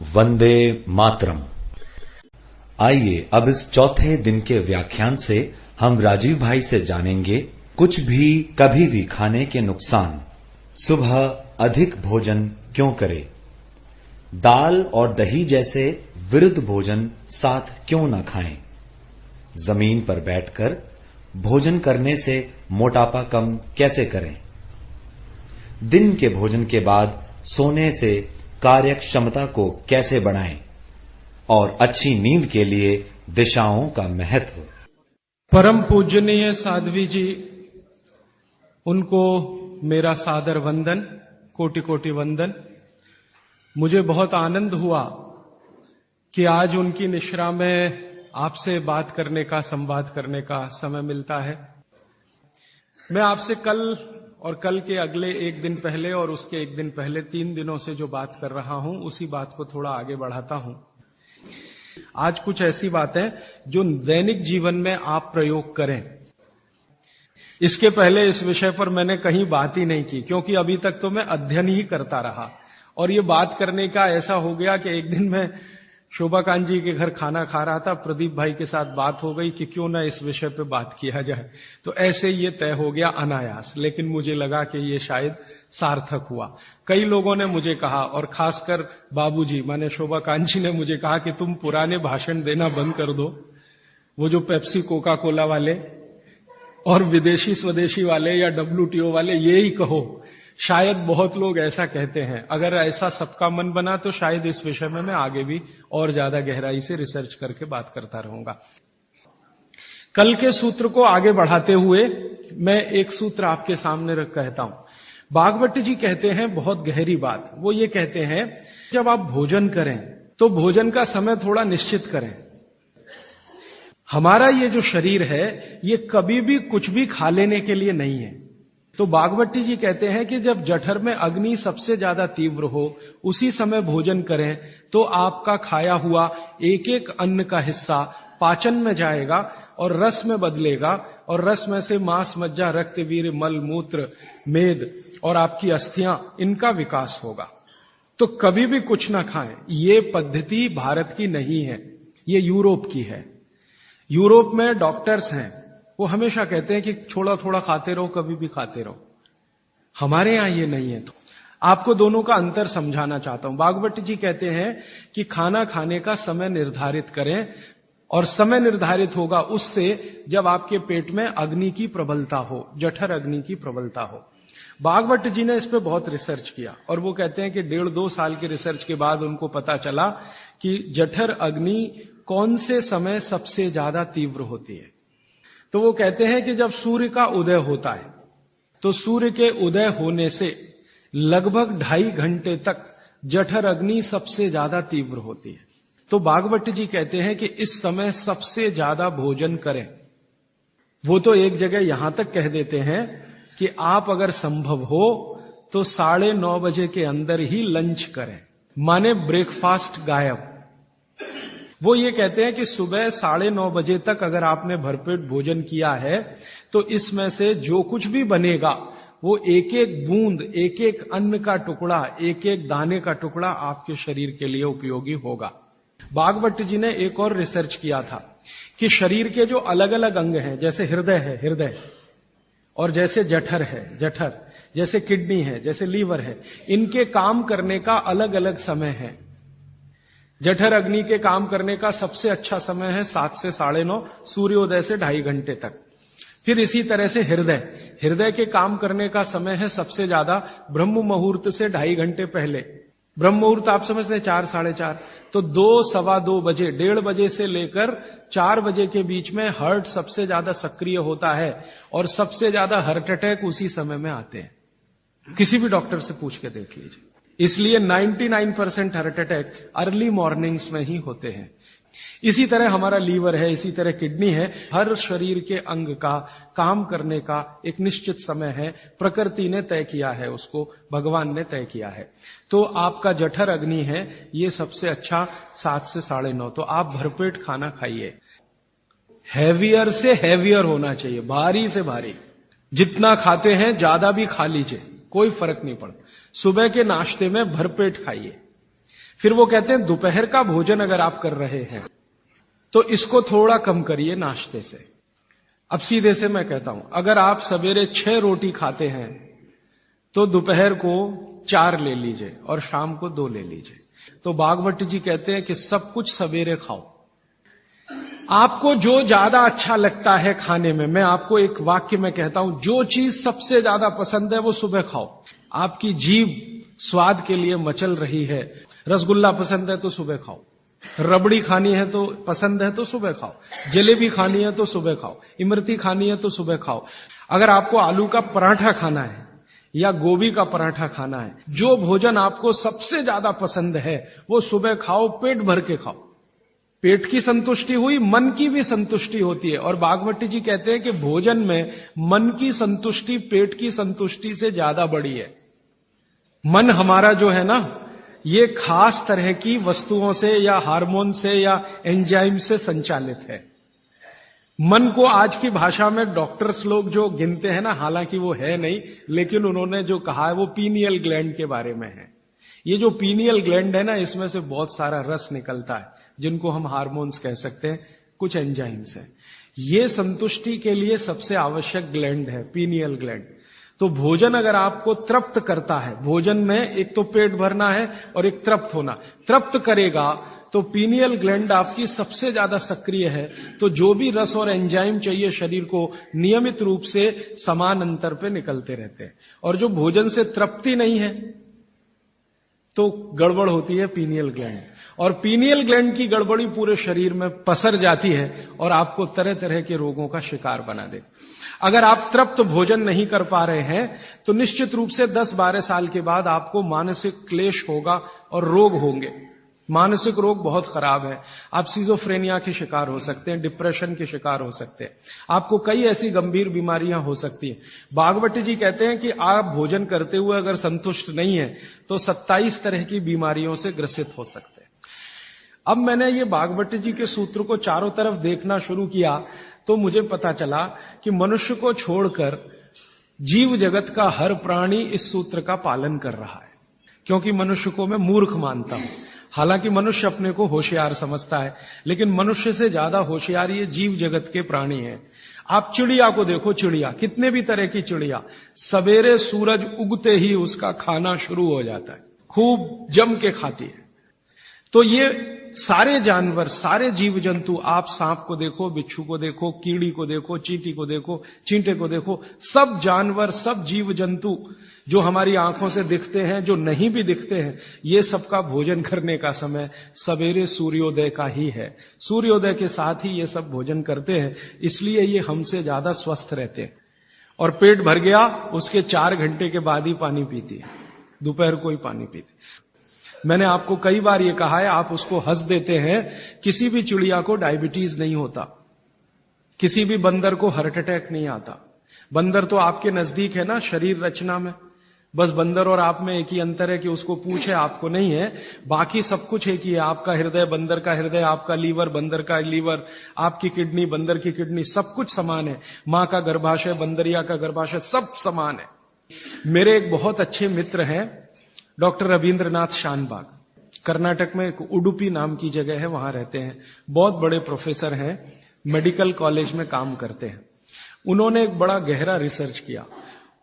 वंदे मातरम। आइए अब इस चौथे दिन के व्याख्यान से हम राजीव भाई से जानेंगे कुछ भी कभी भी खाने के नुकसान। सुबह अधिक भोजन क्यों करें? दाल और दही जैसे विरुद्ध भोजन साथ क्यों न खाएं? जमीन पर बैठकर भोजन करने से मोटापा कम कैसे करें? दिन के भोजन के बाद सोने से कार्य क्षमता को कैसे बढ़ाएं? और अच्छी नींद के लिए दिशाओं का महत्व। परम पूजनीय साध्वी जी, उनको मेरा सादर वंदन, कोटि कोटि वंदन। मुझे बहुत आनंद हुआ कि आज उनकी निश्रा में आपसे बात करने का, संवाद करने का समय मिलता है। मैं आपसे कल और कल के अगले एक दिन पहले और उसके एक दिन पहले 3 दिनों से जो बात कर रहा हूं, उसी बात को थोड़ा आगे बढ़ाता हूं। आज कुछ ऐसी बातें जो दैनिक जीवन में आप प्रयोग करें। इसके पहले इस विषय पर मैंने कहीं बात ही नहीं की, क्योंकि अभी तक तो मैं अध्ययन ही करता रहा। और ये बात करने का ऐसा हो गया कि एक दिन मैं शोभाकांत जी के घर खाना खा रहा था, प्रदीप भाई के साथ बात हो गई कि क्यों ना इस विषय पे बात किया जाए। तो ऐसे ये तय हो गया अनायास, लेकिन मुझे लगा कि ये शायद सार्थक हुआ। कई लोगों ने मुझे कहा, और खासकर बाबूजी माने शोभाकांत जी ने मुझे कहा कि तुम पुराने भाषण देना बंद कर दो, वो जो पेप्सी कोका कोला वाले और विदेशी स्वदेशी वाले या WTO वाले, ये ही कहो। शायद बहुत लोग ऐसा कहते हैं। अगर ऐसा सबका मन बना तो शायद इस विषय में मैं आगे भी और ज्यादा गहराई से रिसर्च करके बात करता रहूंगा। कल के सूत्र को आगे बढ़ाते हुए मैं एक सूत्र आपके सामने कहता हूं। भागवत जी कहते हैं बहुत गहरी बात। वो ये कहते हैं, जब आप भोजन करें तो भोजन का समय थोड़ा निश्चित करें। हमारा ये जो शरीर है, ये कभी भी कुछ भी खा लेने के लिए नहीं है। तो भागवत जी कहते हैं कि जब जठर में अग्नि सबसे ज्यादा तीव्र हो, उसी समय भोजन करें तो आपका खाया हुआ एक एक अन्न का हिस्सा पाचन में जाएगा और रस में बदलेगा, और रस में से मांस, मज्जा, रक्त, वीर्य, मल, मूत्र, मेद और आपकी अस्थियां, इनका विकास होगा। तो कभी भी कुछ ना खाएं। ये पद्धति भारत की नहीं है, ये यूरोप की है। यूरोप में डॉक्टर्स हैं, वो हमेशा कहते हैं कि थोड़ा थोड़ा खाते रहो, कभी भी खाते रहो। हमारे यहां ये नहीं है। तो आपको दोनों का अंतर समझाना चाहता हूं। भागवत जी कहते हैं कि खाना खाने का समय निर्धारित करें, और समय निर्धारित होगा उससे जब आपके पेट में अग्नि की प्रबलता हो, जठर अग्नि की प्रबलता हो। भागवत जी ने इस पे बहुत रिसर्च किया, और वो कहते हैं कि 1.5-2 साल की रिसर्च के बाद उनको पता चला कि जठर अग्नि कौन से समय सबसे ज्यादा तीव्र होती है। तो वो कहते हैं कि जब सूर्य का उदय होता है, तो सूर्य के उदय होने से लगभग 2.5 घंटे तक जठर अग्नि सबसे ज्यादा तीव्र होती है। तो भागवत जी कहते हैं कि इस समय सबसे ज्यादा भोजन करें। वो तो एक जगह यहां तक कह देते हैं कि आप अगर संभव हो तो 9:30 बजे के अंदर ही लंच करें, माने ब्रेकफास्ट गायब। वो ये कहते हैं कि सुबह 9:30 बजे तक अगर आपने भरपेट भोजन किया है तो इसमें से जो कुछ भी बनेगा वो एक एक बूंद, एक एक अन्न का टुकड़ा, एक एक दाने का टुकड़ा आपके शरीर के लिए उपयोगी होगा। भागवत जी ने एक और रिसर्च किया था कि शरीर के जो अलग अलग अंग हैं, जैसे हृदय है हृदय, और जैसे जठर है जठर, जैसे किडनी है, जैसे लीवर है, इनके काम करने का अलग अलग समय है। जठर अग्नि के काम करने का सबसे अच्छा समय है 7 से 9:30, सूर्योदय से 2.5 घंटे तक। फिर इसी तरह से हृदय के काम करने का समय है सबसे ज्यादा ब्रह्म मुहूर्त से 2.5 घंटे पहले। ब्रह्म मुहूर्त आप समझते हैं 4, 4:30। तो 2, 2:15 बजे, 1:30 बजे से लेकर 4 बजे के बीच में हार्ट सबसे ज्यादा सक्रिय होता है, और सबसे ज्यादा हार्ट अटैक उसी समय में आते हैं। किसी भी डॉक्टर से पूछ के देख लीजिए। इसलिए 99% हार्ट अटैक अर्ली मॉर्निंग्स में ही होते हैं। इसी तरह हमारा लीवर है, इसी तरह किडनी है। हर शरीर के अंग का काम करने का एक निश्चित समय है, प्रकृति ने तय किया है, उसको भगवान ने तय किया है। तो आपका जठर अग्नि है, ये सबसे अच्छा 7 से 9:30। तो आप भरपेट खाना खाइए। हैवियर से हैवियर होना चाहिए, भारी से भारी। जितना खाते हैं ज्यादा भी खा लीजिए, कोई फर्क नहीं पड़ता। सुबह के नाश्ते में भरपेट खाइए। फिर वो कहते हैं दोपहर का भोजन अगर आप कर रहे हैं तो इसको थोड़ा कम करिए नाश्ते से। अब सीधे से मैं कहता हूं, अगर आप सवेरे 6 रोटी खाते हैं तो दोपहर को 4 ले लीजिए और शाम को 2 ले लीजिए। तो भागवत जी कहते हैं कि सब कुछ सवेरे खाओ। आपको जो ज्यादा अच्छा लगता है खाने में, मैं आपको एक वाक्य में कहता हूं, जो चीज सबसे ज्यादा पसंद है वो सुबह खाओ। आपकी जीभ स्वाद के लिए मचल रही है, रसगुल्ला पसंद है तो सुबह खाओ, रबड़ी खानी है तो पसंद है तो सुबह खाओ, जलेबी खानी है तो सुबह खाओ, इमरती खानी है तो सुबह खाओ। अगर आपको आलू का पराठा खाना है या गोभी का पराठा खाना है, जो भोजन आपको सबसे ज्यादा पसंद है वो सुबह खाओ, पेट भर के खाओ। पेट की संतुष्टि हुई, मन की भी संतुष्टि होती है। और भागवत जी कहते हैं कि भोजन में मन की संतुष्टि पेट की संतुष्टि से ज्यादा बड़ी है। मन हमारा जो है ना, ये खास तरह की वस्तुओं से या हार्मोन से या एंजाइम से संचालित है। मन को आज की भाषा में डॉक्टर्स लोग जो गिनते हैं ना, हालांकि वो है नहीं, लेकिन उन्होंने जो कहा है वो पीनियल ग्लैंड के बारे में है। ये जो पीनियल ग्लैंड है ना, इसमें से बहुत सारा रस निकलता है जिनको हम हार्मोन्स कह सकते हैं, कुछ एंजाइम्स है। ये संतुष्टि के लिए सबसे आवश्यक ग्लैंड है पीनियल ग्लैंड। तो भोजन अगर आपको तृप्त करता है, भोजन में एक तो पेट भरना है और एक तृप्त होना, तृप्त करेगा तो पीनियल ग्लैंड आपकी सबसे ज्यादा सक्रिय है। तो जो भी रस और एंजाइम चाहिए शरीर को, नियमित रूप से समान अंतर पे निकलते रहते हैं। और जो भोजन से तृप्ति नहीं है तो गड़बड़ होती है पीनियल ग्लैंड, और पीनियल ग्लैंड की गड़बड़ी पूरे शरीर में पसर जाती है और आपको तरह तरह के रोगों का शिकार बना दे। अगर आप तृप्त भोजन नहीं कर पा रहे हैं तो निश्चित रूप से 10-12 साल के बाद आपको मानसिक क्लेश होगा और रोग होंगे। मानसिक रोग बहुत खराब है। आप सिजोफ्रेनिया के शिकार हो सकते हैं, डिप्रेशन के शिकार हो सकते हैं, आपको कई ऐसी गंभीर बीमारियां हो सकती हैं। भागवत जी कहते हैं कि आप भोजन करते हुए अगर संतुष्ट नहीं है तो 27 तरह की बीमारियों से ग्रसित हो सकते हैं। अब मैंने ये भागवत जी के सूत्र को चारों तरफ देखना शुरू किया तो मुझे पता चला कि मनुष्य को छोड़कर जीव जगत का हर प्राणी इस सूत्र का पालन कर रहा है। क्योंकि मनुष्य को मैं मूर्ख मानता हूं, हालांकि मनुष्य अपने को होशियार समझता है, लेकिन मनुष्य से ज्यादा होशियार ये जीव जगत के प्राणी हैं। आप चिड़िया को देखो, चिड़िया, कितने भी तरह की चिड़िया, सवेरे सूरज उगते ही उसका खाना शुरू हो जाता है, खूब जम के खाती है। तो ये सारे जानवर, सारे जीव जंतु, आप सांप को देखो, बिच्छू को देखो, कीड़ी को देखो, चींटी को देखो, चींटे को देखो, सब जानवर, सब जीव जंतु जो हमारी आंखों से दिखते हैं, जो नहीं भी दिखते हैं, ये सबका भोजन करने का समय सवेरे सूर्योदय का ही है। सूर्योदय के साथ ही ये सब भोजन करते हैं, इसलिए ये हमसे ज्यादा स्वस्थ रहते हैं। और पेट भर गया उसके 4 घंटे के बाद ही पानी पीती है, दोपहर को ही पानी पीती। मैंने आपको कई बार ये कहा है, आप उसको हंस देते हैं, किसी भी चिड़िया को डायबिटीज नहीं होता, किसी भी बंदर को हार्ट अटैक नहीं आता। बंदर तो आपके नजदीक है ना शरीर रचना में, बस बंदर और आप में एक ही अंतर है कि उसको पूंछ है, आपको नहीं है, बाकी सब कुछ एक ही है। आपका हृदय बंदर का हृदय, आपका लीवर बंदर का लीवर, आपकी किडनी बंदर की किडनी, सब कुछ समान है। मां का गर्भाशय, बंदरिया का गर्भाशय, सब समान है। मेरे एक बहुत अच्छे मित्र हैं डॉक्टर रविंद्रनाथ शानबाग, कर्नाटक में एक उडुपी नाम की जगह है, वहां रहते हैं, बहुत बड़े प्रोफेसर हैं, मेडिकल कॉलेज में काम करते हैं। उन्होंने एक बड़ा गहरा रिसर्च किया।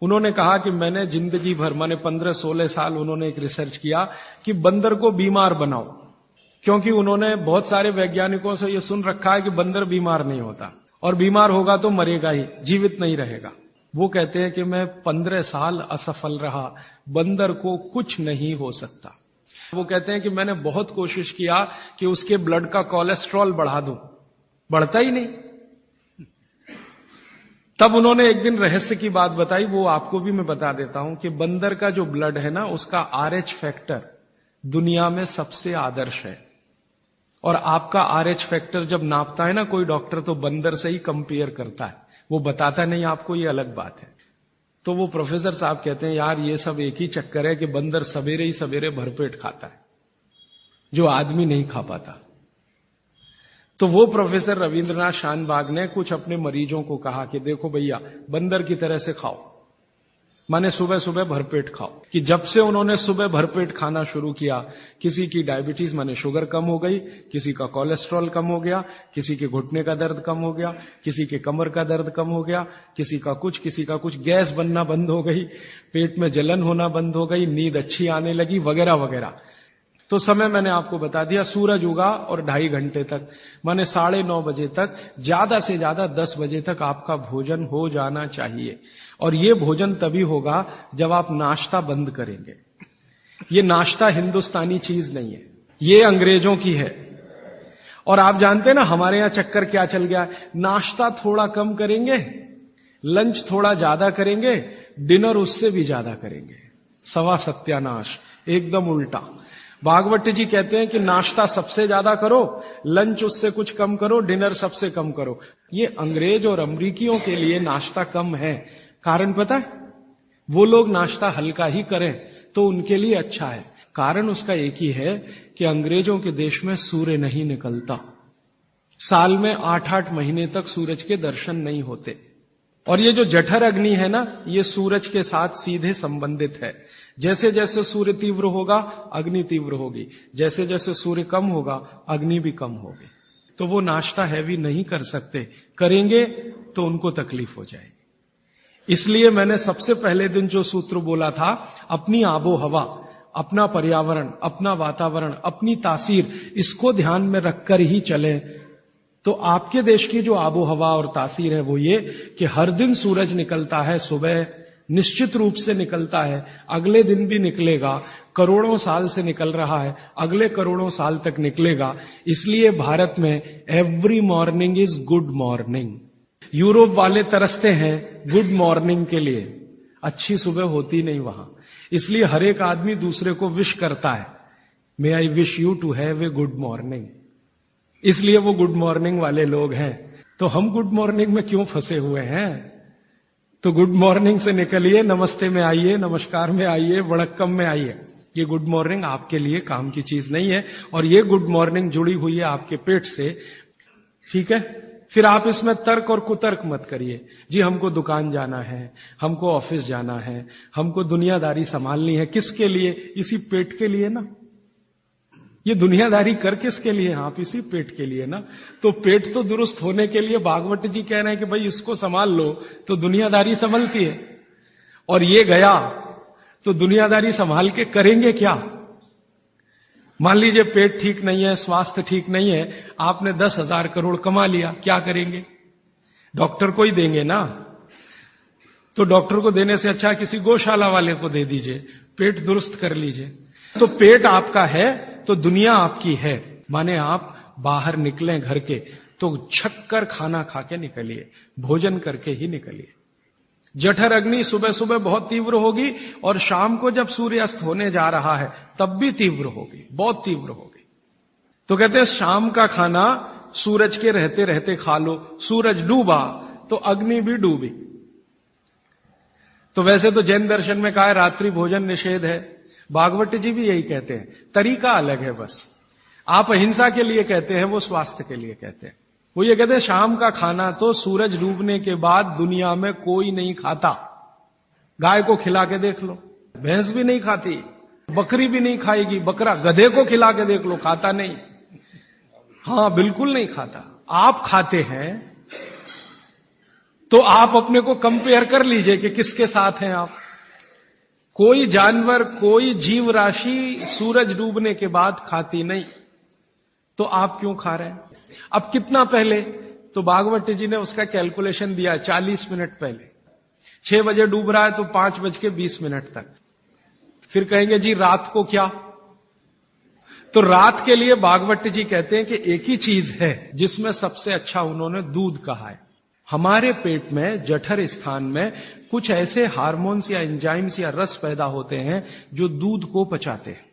उन्होंने कहा कि मैंने जिंदगी भर, माने 15-16 साल उन्होंने एक रिसर्च किया कि बंदर को बीमार बनाओ, क्योंकि उन्होंने बहुत सारे वैज्ञानिकों से यह सुन रखा है कि बंदर बीमार नहीं होता और बीमार होगा तो मरेगा ही, जीवित नहीं रहेगा। वो कहते हैं कि मैं 15 साल असफल रहा, बंदर को कुछ नहीं हो सकता। वो कहते हैं कि मैंने बहुत कोशिश किया कि उसके ब्लड का कोलेस्ट्रॉल बढ़ा दूं, बढ़ता ही नहीं। तब उन्होंने एक दिन रहस्य की बात बताई, वो आपको भी मैं बता देता हूं कि बंदर का जो ब्लड है ना, उसका RH फैक्टर दुनिया में सबसे आदर्श है। और आपका RH फैक्टर जब नापता है ना कोई डॉक्टर, तो बंदर से ही कंपेयर करता है, वो बताता नहीं आपको, ये अलग बात है। तो वो प्रोफेसर साहब कहते हैं, यार ये सब एक ही चक्कर है कि बंदर सवेरे ही सवेरे भरपेट खाता है, जो आदमी नहीं खा पाता। तो वो प्रोफेसर रविंद्रनाथ शानबाग ने कुछ अपने मरीजों को कहा कि देखो भैया, बंदर की तरह से खाओ, माने सुबह सुबह भरपेट खाओ। कि जब से उन्होंने सुबह भरपेट खाना शुरू किया, किसी की डायबिटीज माने शुगर कम हो गई, किसी का कोलेस्ट्रॉल कम हो गया, किसी के घुटने का दर्द कम हो गया, किसी के कमर का दर्द कम हो गया, किसी का कुछ, गैस बनना बंद हो गई, पेट में जलन होना बंद हो गई, नींद अच्छी आने लगी, वगैरह वगैरह। तो समय मैंने आपको बता दिया, सूरज उगा और 2.5 घंटे तक, माने 9:30 बजे तक, ज्यादा से ज्यादा 10 बजे तक आपका भोजन हो जाना चाहिए। और ये भोजन तभी होगा जब आप नाश्ता बंद करेंगे। ये नाश्ता हिंदुस्तानी चीज नहीं है, ये अंग्रेजों की है। और आप जानते हैं ना हमारे यहां चक्कर क्या चल गया, नाश्ता थोड़ा कम करेंगे, लंच थोड़ा ज्यादा करेंगे, डिनर उससे भी ज्यादा करेंगे। सवा सत्यानाश, एकदम उल्टा। भागवत जी कहते हैं कि नाश्ता सबसे ज्यादा करो, लंच उससे कुछ कम करो, डिनर सबसे कम करो। ये अंग्रेज और अमरीकियों के लिए नाश्ता कम है। कारण पता है? वो लोग नाश्ता हल्का ही करें तो उनके लिए अच्छा है। कारण उसका एक ही है कि अंग्रेजों के देश में सूर्य नहीं निकलता, साल में 8-8 महीने तक सूरज के दर्शन नहीं होते। और ये जो जठर अग्नि है ना, ये सूरज के साथ सीधे संबंधित है। जैसे जैसे सूर्य तीव्र होगा, अग्नि तीव्र होगी, जैसे जैसे सूर्य कम होगा, अग्नि भी कम होगी। तो वो नाश्ता हैवी नहीं कर सकते, करेंगे तो उनको तकलीफ हो जाएगी। इसलिए मैंने सबसे पहले दिन जो सूत्र बोला था, अपनी आबो हवा, अपना पर्यावरण, अपना वातावरण, अपनी तासीर, इसको ध्यान में रखकर ही चलें। तो आपके देश की जो आबो हवा और तासीर है वो ये कि हर दिन सूरज निकलता है, सुबह निश्चित रूप से निकलता है, अगले दिन भी निकलेगा, करोड़ों साल से निकल रहा है, अगले करोड़ों साल तक निकलेगा। इसलिए भारत में every morning is good morning. Europe वाले तरसते हैं गुड मॉर्निंग के लिए, अच्छी सुबह होती नहीं वहां। इसलिए हर एक आदमी दूसरे को विश करता है, may I wish you to have a good morning. इसलिए वो गुड मॉर्निंग वाले लोग हैं। तो हम गुड मॉर्निंग में क्यों फंसे हुए हैं? तो गुड मॉर्निंग से निकलिए, नमस्ते में आइए, नमस्कार में आइए, वड़क्कम में आइए। ये गुड मॉर्निंग आपके लिए काम की चीज नहीं है। और ये गुड मॉर्निंग जुड़ी हुई है आपके पेट से, ठीक है? फिर आप इसमें तर्क और कुतर्क मत करिए। जी हमको दुकान जाना है, हमको ऑफिस जाना है, हमको दुनियादारी संभालनी है। किसके लिए? इसी पेट के लिए ना। ये दुनियादारी कर किसके लिए? आप इसी पेट के लिए ना। तो पेट तो दुरुस्त होने के लिए भागवत जी कह रहे हैं कि भाई इसको संभाल लो तो दुनियादारी संभलती है। और ये गया तो दुनियादारी संभाल के करेंगे क्या? मान लीजिए पेट ठीक नहीं है, स्वास्थ्य ठीक नहीं है, आपने 10,000 करोड़ कमा लिया, क्या करेंगे? डॉक्टर को ही देंगे ना। तो डॉक्टर को देने से अच्छा किसी गौशाला वाले को दे दीजिए, पेट दुरुस्त कर लीजिए। तो पेट आपका है तो दुनिया आपकी है। माने आप बाहर निकलें घर के तो छक्कर खाना खा के निकलिए, भोजन करके ही निकलिए। जठर अग्नि सुबह सुबह बहुत तीव्र होगी और शाम को जब सूर्यास्त होने जा रहा है तब भी तीव्र होगी, बहुत तीव्र होगी। तो कहते हैं शाम का खाना सूरज के रहते रहते खा लो। सूरज डूबा तो अग्नि भी डूबी। तो वैसे तो जैन दर्शन में कहा है रात्रि भोजन निषेध है, भागवत जी भी यही कहते हैं, तरीका अलग है बस। आप अहिंसा के लिए कहते हैं, वो स्वास्थ्य के लिए कहते हैं। वो ये कहते हैं शाम का खाना तो सूरज डूबने के बाद दुनिया में कोई नहीं खाता। गाय को खिला के देख लो, भैंस भी नहीं खाती, बकरी भी नहीं खाएगी, बकरा गधे को खिला के देख लो, खाता नहीं। हां बिल्कुल नहीं खाता। आप खाते हैं तो आप अपने को कंपेयर कर लीजिए कि किसके साथ हैं आप। कोई जानवर, कोई जीव राशि सूरज डूबने के बाद खाती नहीं, तो आप क्यों खा रहे हैं? अब कितना पहले? तो भागवत जी ने उसका कैलकुलेशन दिया 40 मिनट पहले। 6 बजे डूब रहा है तो 5:20 तक। फिर कहेंगे जी रात को क्या? तो रात के लिए भागवत जी कहते हैं कि एक ही चीज है जिसमें सबसे अच्छा उन्होंने दूध कहा है। हमारे पेट में जठर स्थान में कुछ ऐसे हार्मोन्स या एंजाइम्स या रस पैदा होते हैं जो दूध को पचाते हैं।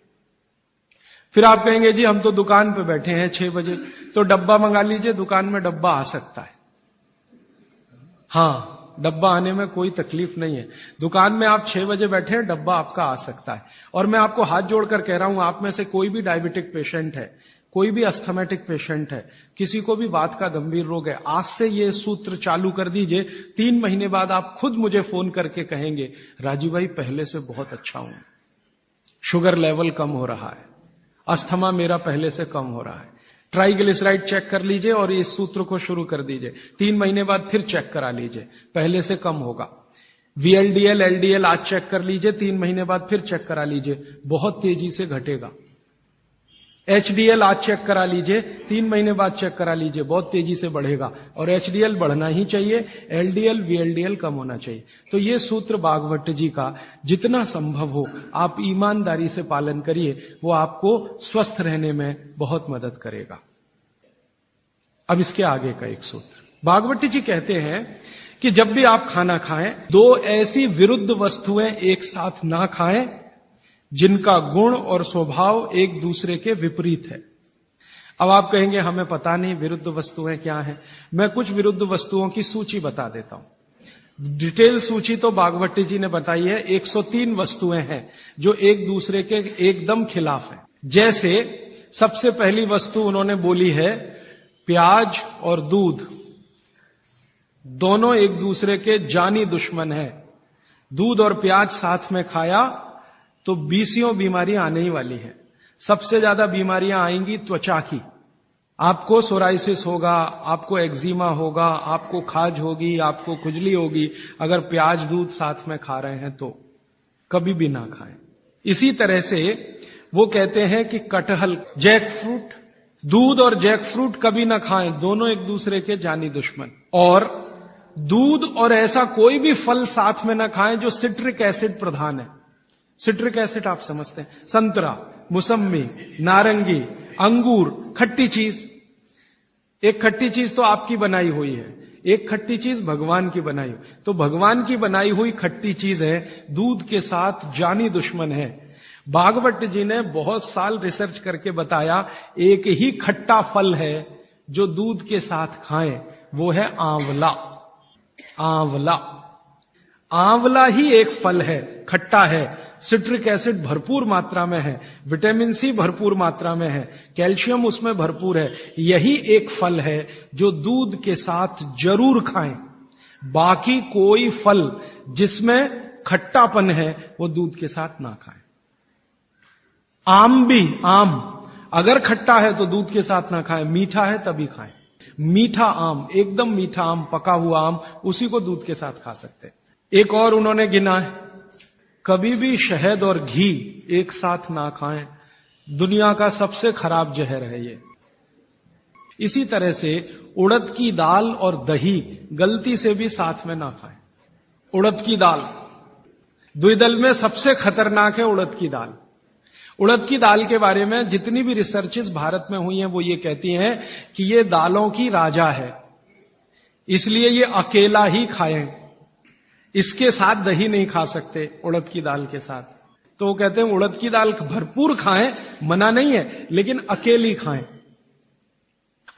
फिर आप कहेंगे जी हम तो दुकान पे बैठे हैं 6 बजे, तो डब्बा मंगा लीजिए, दुकान में डब्बा आ सकता है। हां डब्बा आने में कोई तकलीफ नहीं है। दुकान में आप 6 बजे बैठे हैं, डब्बा आपका आ सकता है। और मैं आपको हाथ जोड़कर कह रहा हूं, आप में से कोई भी डायबिटिक पेशेंट है, कोई भी अस्थमेटिक पेशेंट है, किसी को भी बात का गंभीर रोग है, आज से ये सूत्र चालू कर दीजिए। 3 महीने बाद आप खुद मुझे फोन करके कहेंगे, राजीव भाई पहले से बहुत अच्छा हूं, शुगर लेवल कम हो रहा है, अस्थमा मेरा पहले से कम हो रहा है। ट्राइग्लिसराइड चेक कर लीजिए और इस सूत्र को शुरू कर दीजिए। 3 महीने बाद फिर चेक करा लीजिए, पहले से कम होगा। VLDL, LDL आज चेक कर लीजिए, 3 महीने बाद फिर चेक करा लीजिए, बहुत तेजी से घटेगा। HDL आज चेक करा लीजिए, 3 महीने बाद चेक करा लीजिए, बहुत तेजी से बढ़ेगा। और HDL बढ़ना ही चाहिए, LDL, VLDL कम होना चाहिए। तो ये सूत्र भागवत जी का जितना संभव हो आप ईमानदारी से पालन करिए, वो आपको स्वस्थ रहने में बहुत मदद करेगा। अब इसके आगे का एक सूत्र भागवत जी कहते हैं कि जब भी आप खाना खाएं, 2 ऐसी विरुद्ध वस्तुएं एक साथ ना खाएं जिनका गुण और स्वभाव एक दूसरे के विपरीत है। अब आप कहेंगे हमें पता नहीं विरुद्ध वस्तुएं क्या हैं। मैं कुछ विरुद्ध वस्तुओं की सूची बता देता हूं। डिटेल सूची तो भागवत जी ने बताई है। 103 वस्तुएं हैं जो एक दूसरे के एकदम खिलाफ है। जैसे सबसे पहली वस्तु उन्होंने बोली है, प्याज और दूध दोनों एक दूसरे के जानी दुश्मन है। दूध और प्याज साथ में खाया तो 20 बीमारियां आने ही वाली हैं। सबसे ज्यादा बीमारियां आएंगी त्वचा की। आपको सोराइसिस होगा, आपको एक्जिमा होगा, आपको खाज होगी, आपको खुजली होगी अगर प्याज दूध साथ में खा रहे हैं तो कभी भी ना खाएं। इसी तरह से वो कहते हैं कि कटहल, जैक फ्रूट, दूध और जैक फ्रूट कभी ना खाएं, दोनों एक दूसरे के जानी दुश्मन। और दूध और ऐसा कोई भी फल साथ में ना खाएं जो सिट्रिक एसिड प्रधान है। सिट्रिक एसिड आप समझते हैं, संतरा, मुसम्मी, नारंगी, अंगूर, खट्टी चीज। एक खट्टी चीज तो आपकी बनाई हुई है, एक खट्टी चीज भगवान की बनाई हुई। तो भगवान की बनाई हुई खट्टी चीज है, दूध के साथ जानी दुश्मन है। भागवत जी ने बहुत साल रिसर्च करके बताया, एक ही खट्टा फल है जो दूध के साथ खाएं, वो है आंवला। आंवला, आंवला ही एक फल है, खट्टा है, सिट्रिक एसिड भरपूर मात्रा में है, विटामिन सी भरपूर मात्रा में है, कैल्शियम उसमें भरपूर है। यही एक फल है जो दूध के साथ जरूर खाएं। बाकी कोई फल जिसमें खट्टापन है वो दूध के साथ ना खाएं। आम भी, आम अगर खट्टा है तो दूध के साथ ना खाएं, मीठा है तभी खाएं। मीठा आम, एकदम मीठा आम, पका हुआ आम, उसी को दूध के साथ खा सकते हैं। एक और उन्होंने गिना है, कभी भी शहद और घी एक साथ ना खाएं, दुनिया का सबसे खराब जहर है ये। इसी तरह से उड़द की दाल और दही गलती से भी साथ में ना खाएं। उड़द की दाल, द्विदल में सबसे खतरनाक है उड़द की दाल। उड़द की दाल के बारे में जितनी भी रिसर्चेस भारत में हुई हैं वो ये कहती हैं कि ये दालों की राजा है, इसलिए ये अकेला ही खाएं, इसके साथ दही नहीं खा सकते उड़द की दाल के साथ। तो वो कहते हैं उड़द की दाल भरपूर खाएं, मना नहीं है, लेकिन अकेली खाएं।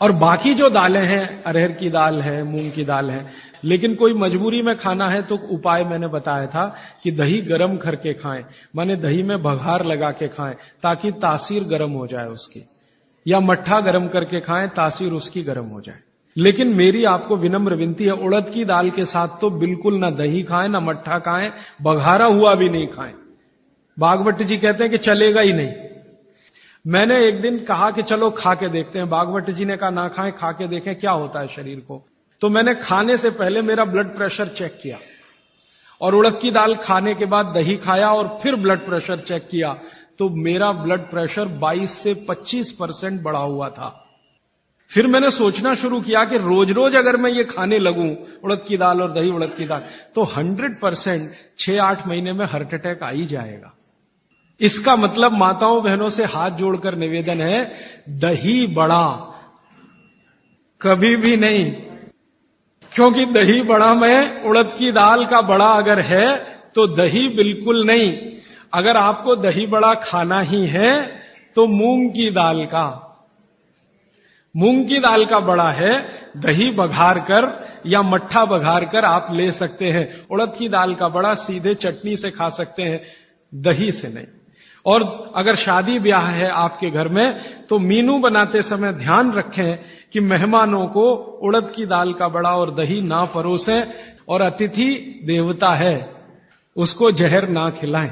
और बाकी जो दालें हैं, अरहर की दाल है, मूंग की दाल है, लेकिन कोई मजबूरी में खाना है तो उपाय मैंने बताया था कि दही गर्म करके खाएं, माने दही में बघार लगा के खाएं ताकि तासीर गर्म हो जाए उसकी, या मट्ठा गर्म करके खाएं तासीर उसकी गर्म हो जाए। लेकिन मेरी आपको विनम्र विनती है, उड़द की दाल के साथ तो बिल्कुल ना दही खाएं, ना मट्ठा खाएं, बघारा हुआ भी नहीं खाएं। भागवत जी कहते हैं कि चलेगा ही नहीं। मैंने एक दिन कहा कि चलो खा के देखते हैं, भागवत जी ने कहा ना खाएं, खा के देखें क्या होता है शरीर को। तो मैंने खाने से पहले मेरा ब्लड प्रेशर चेक किया और उड़द की दाल खाने के बाद दही खाया और फिर ब्लड प्रेशर चेक किया तो मेरा ब्लड प्रेशर 22 से 25% बढ़ा हुआ था। फिर मैंने सोचना शुरू किया कि रोज रोज अगर मैं ये खाने लगूं उड़द की दाल और दही उड़द की दाल तो 100% 6-8 महीने में हार्ट अटैक आ ही जाएगा। इसका मतलब माताओं बहनों से हाथ जोड़कर निवेदन है, दही बड़ा कभी भी नहीं, क्योंकि दही बड़ा में उड़द की दाल का बड़ा अगर है तो दही बिल्कुल नहीं। अगर आपको दही बड़ा खाना ही है तो मूंग की दाल का, मूंग की दाल का बड़ा है, दही बघार कर या मट्ठा बघार कर आप ले सकते हैं। उड़द की दाल का बड़ा सीधे चटनी से खा सकते हैं, दही से नहीं। और अगर शादी ब्याह है आपके घर में तो मीनू बनाते समय ध्यान रखें कि मेहमानों को उड़द की दाल का बड़ा और दही ना परोसें, और अतिथि देवता है, उसको जहर ना खिलाएं।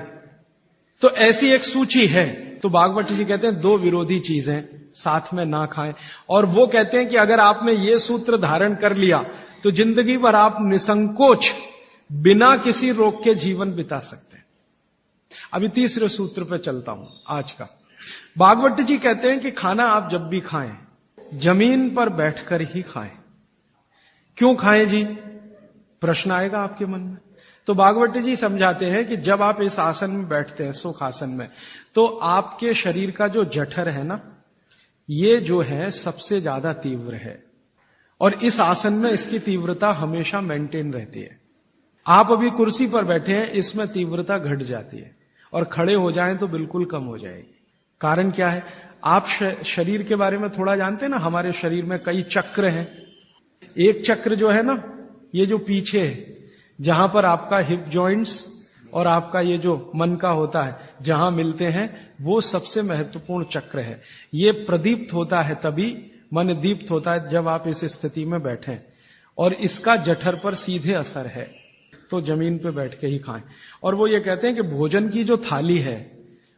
तो ऐसी एक सूची है। तो भागवत जी कहते हैं 2 विरोधी चीजें साथ में ना खाएं। और वो कहते हैं कि अगर आपने ये सूत्र धारण कर लिया तो जिंदगी भर आप निसंकोच बिना किसी रोक के जीवन बिता सकते हैं। अभी तीसरे सूत्र पे चलता हूं आज का। भागवत जी कहते हैं कि खाना आप जब भी खाएं जमीन पर बैठकर ही खाएं। क्यों खाएं जी, प्रश्न आएगा आपके मन में। तो भागवत जी समझाते हैं कि जब आप इस आसन में बैठते हैं, सुख आसन में, तो आपके शरीर का जो जठर है ना, ये जो है सबसे ज्यादा तीव्र है, और इस आसन में इसकी तीव्रता हमेशा मेंटेन रहती है। आप अभी कुर्सी पर बैठे हैं, इसमें तीव्रता घट जाती है, और खड़े हो जाएं तो बिल्कुल कम हो जाएगी। कारण क्या है? आप शरीर के बारे में थोड़ा जानते हैं ना, हमारे शरीर में कई चक्र हैं। एक चक्र जो है ना, ये जो पीछे है, जहां पर आपका हिप जॉइंट्स और आपका ये जो मन का होता है, जहां मिलते हैं, वो सबसे महत्वपूर्ण चक्र है। ये प्रदीप्त होता है तभी, मन दीप्त होता है जब आप इस स्थिति में बैठें, और इसका जठर पर सीधे असर है। तो जमीन पे बैठ के ही खाएं। और वो ये कहते हैं कि भोजन की जो थाली है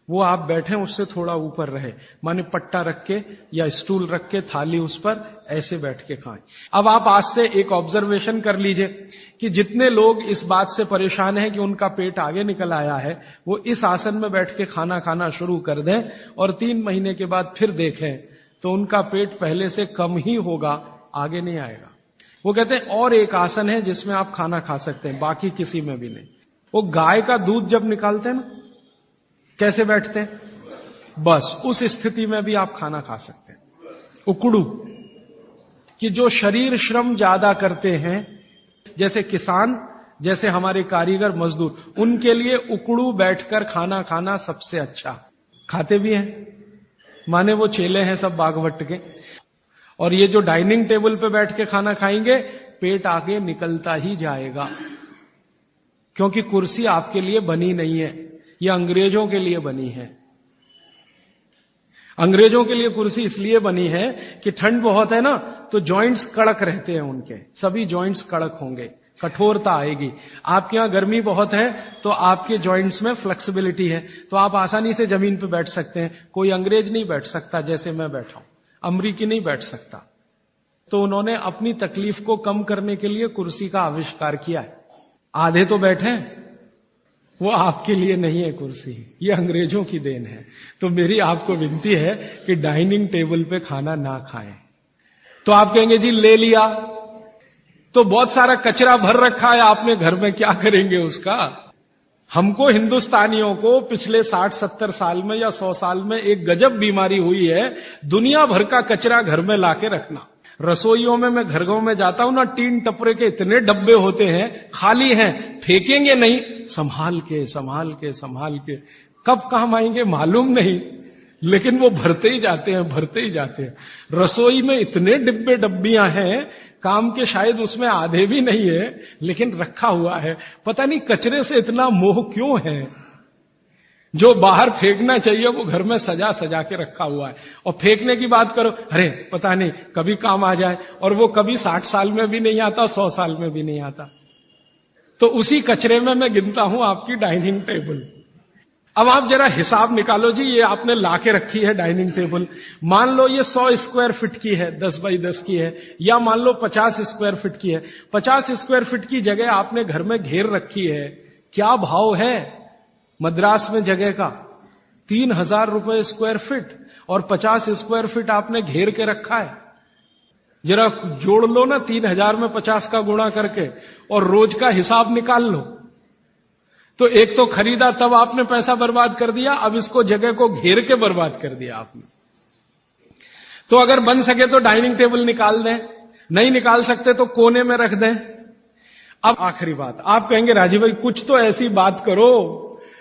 वो आप बैठे उससे थोड़ा ऊपर रहे, माने पट्टा रख के या स्टूल रख के थाली उस पर ऐसे बैठ के खाएं। अब आप आज से एक ऑब्जर्वेशन कर लीजिए कि जितने लोग इस बात से परेशान हैं कि उनका पेट आगे निकल आया है, वो इस आसन में बैठ के खाना खाना शुरू कर दें और 3 महीने के बाद फिर देखें तो उनका पेट पहले से कम ही होगा, आगे नहीं आएगा। वो कहते हैं और एक आसन है जिसमें आप खाना खा सकते हैं, बाकी किसी में भी नहीं। वो गाय का दूध जब निकालते हैं ना, कैसे बैठते हैं, बस उस स्थिति में भी आप खाना खा सकते हैं। उकड़ू, कि जो शरीर श्रम ज्यादा करते हैं, जैसे किसान, जैसे हमारे कारीगर मजदूर, उनके लिए उकड़ू बैठकर खाना खाना सबसे अच्छा। खाते भी हैं, माने वो चेले हैं सब भागवत के। और ये जो डाइनिंग टेबल पे बैठ के खाना खाएंगे, पेट आगे निकलता ही जाएगा, क्योंकि कुर्सी आपके लिए बनी नहीं है, ये अंग्रेजों के लिए बनी है। अंग्रेजों के लिए कुर्सी इसलिए बनी है कि ठंड बहुत है ना, तो जॉइंट्स कड़क रहते हैं उनके, सभी जॉइंट्स कड़क होंगे, कठोरता आएगी। आपके यहां गर्मी बहुत है तो आपके जॉइंट्स में फ्लेक्सिबिलिटी है, तो आप आसानी से जमीन पे बैठ सकते हैं। कोई अंग्रेज नहीं बैठ सकता जैसे मैं बैठा हूं, अमरीकी नहीं बैठ सकता। तो उन्होंने अपनी तकलीफ को कम करने के लिए कुर्सी का आविष्कार किया है। आधे तो बैठे, वो आपके लिए नहीं है कुर्सी, ये अंग्रेजों की देन है। तो मेरी आपको विनती है कि डाइनिंग टेबल पे खाना ना खाएं। तो आप कहेंगे जी ले लिया तो बहुत सारा कचरा भर रखा है आपने घर में, क्या करेंगे उसका? हमको हिंदुस्तानियों को पिछले 60-70 साल में या 100 साल में एक गजब बीमारी हुई है, दुनिया भर का कचरा घर में लाके रखना। रसोइयों में मैं घरों में जाता हूं ना, टीन टपरे के इतने डब्बे होते हैं, खाली हैं, फेंकेंगे नहीं, संभाल के संभाल के संभाल के, कब काम आएंगे मालूम नहीं, लेकिन वो भरते ही जाते हैं, भरते ही जाते हैं। रसोई में इतने डिब्बे डब्बियां हैं, काम के शायद उसमें आधे भी नहीं है, लेकिन रखा हुआ है। पता नहीं कचरे से इतना मोह क्यों है। जो बाहर फेंकना चाहिए वो घर में सजा सजा के रखा हुआ है। और फेंकने की बात करो, अरे पता नहीं कभी काम आ जाए, और वो कभी 60 साल में भी नहीं आता, 100 साल में भी नहीं आता। तो उसी कचरे में मैं गिनता हूं आपकी डाइनिंग टेबल। अब आप जरा हिसाब निकालो जी, ये आपने लाके रखी है डाइनिंग टेबल, मान लो ये 100 स्क्वायर फीट की है, 10 बाई 10 की है, या मान लो 50 स्क्वायर फीट की है। 50 स्क्वायर फीट की जगह आपने घर में घेर रखी है, क्या भाव है मद्रास में जगह का? 3000 रुपए स्क्वायर फीट, और 50 स्क्वायर फीट आपने घेर के रखा है। जरा जोड़ लो ना 3000 में 50 का गुणा करके, और रोज का हिसाब निकाल लो। तो एक तो खरीदा तब आपने पैसा बर्बाद कर दिया, अब इसको जगह को घेर के बर्बाद कर दिया आपने। तो अगर बन सके तो डाइनिंग टेबल निकाल दें, नहीं निकाल सकते तो कोने में रख दें। अब आखिरी बात, आप कहेंगे राजीव भाई कुछ तो ऐसी बात करो,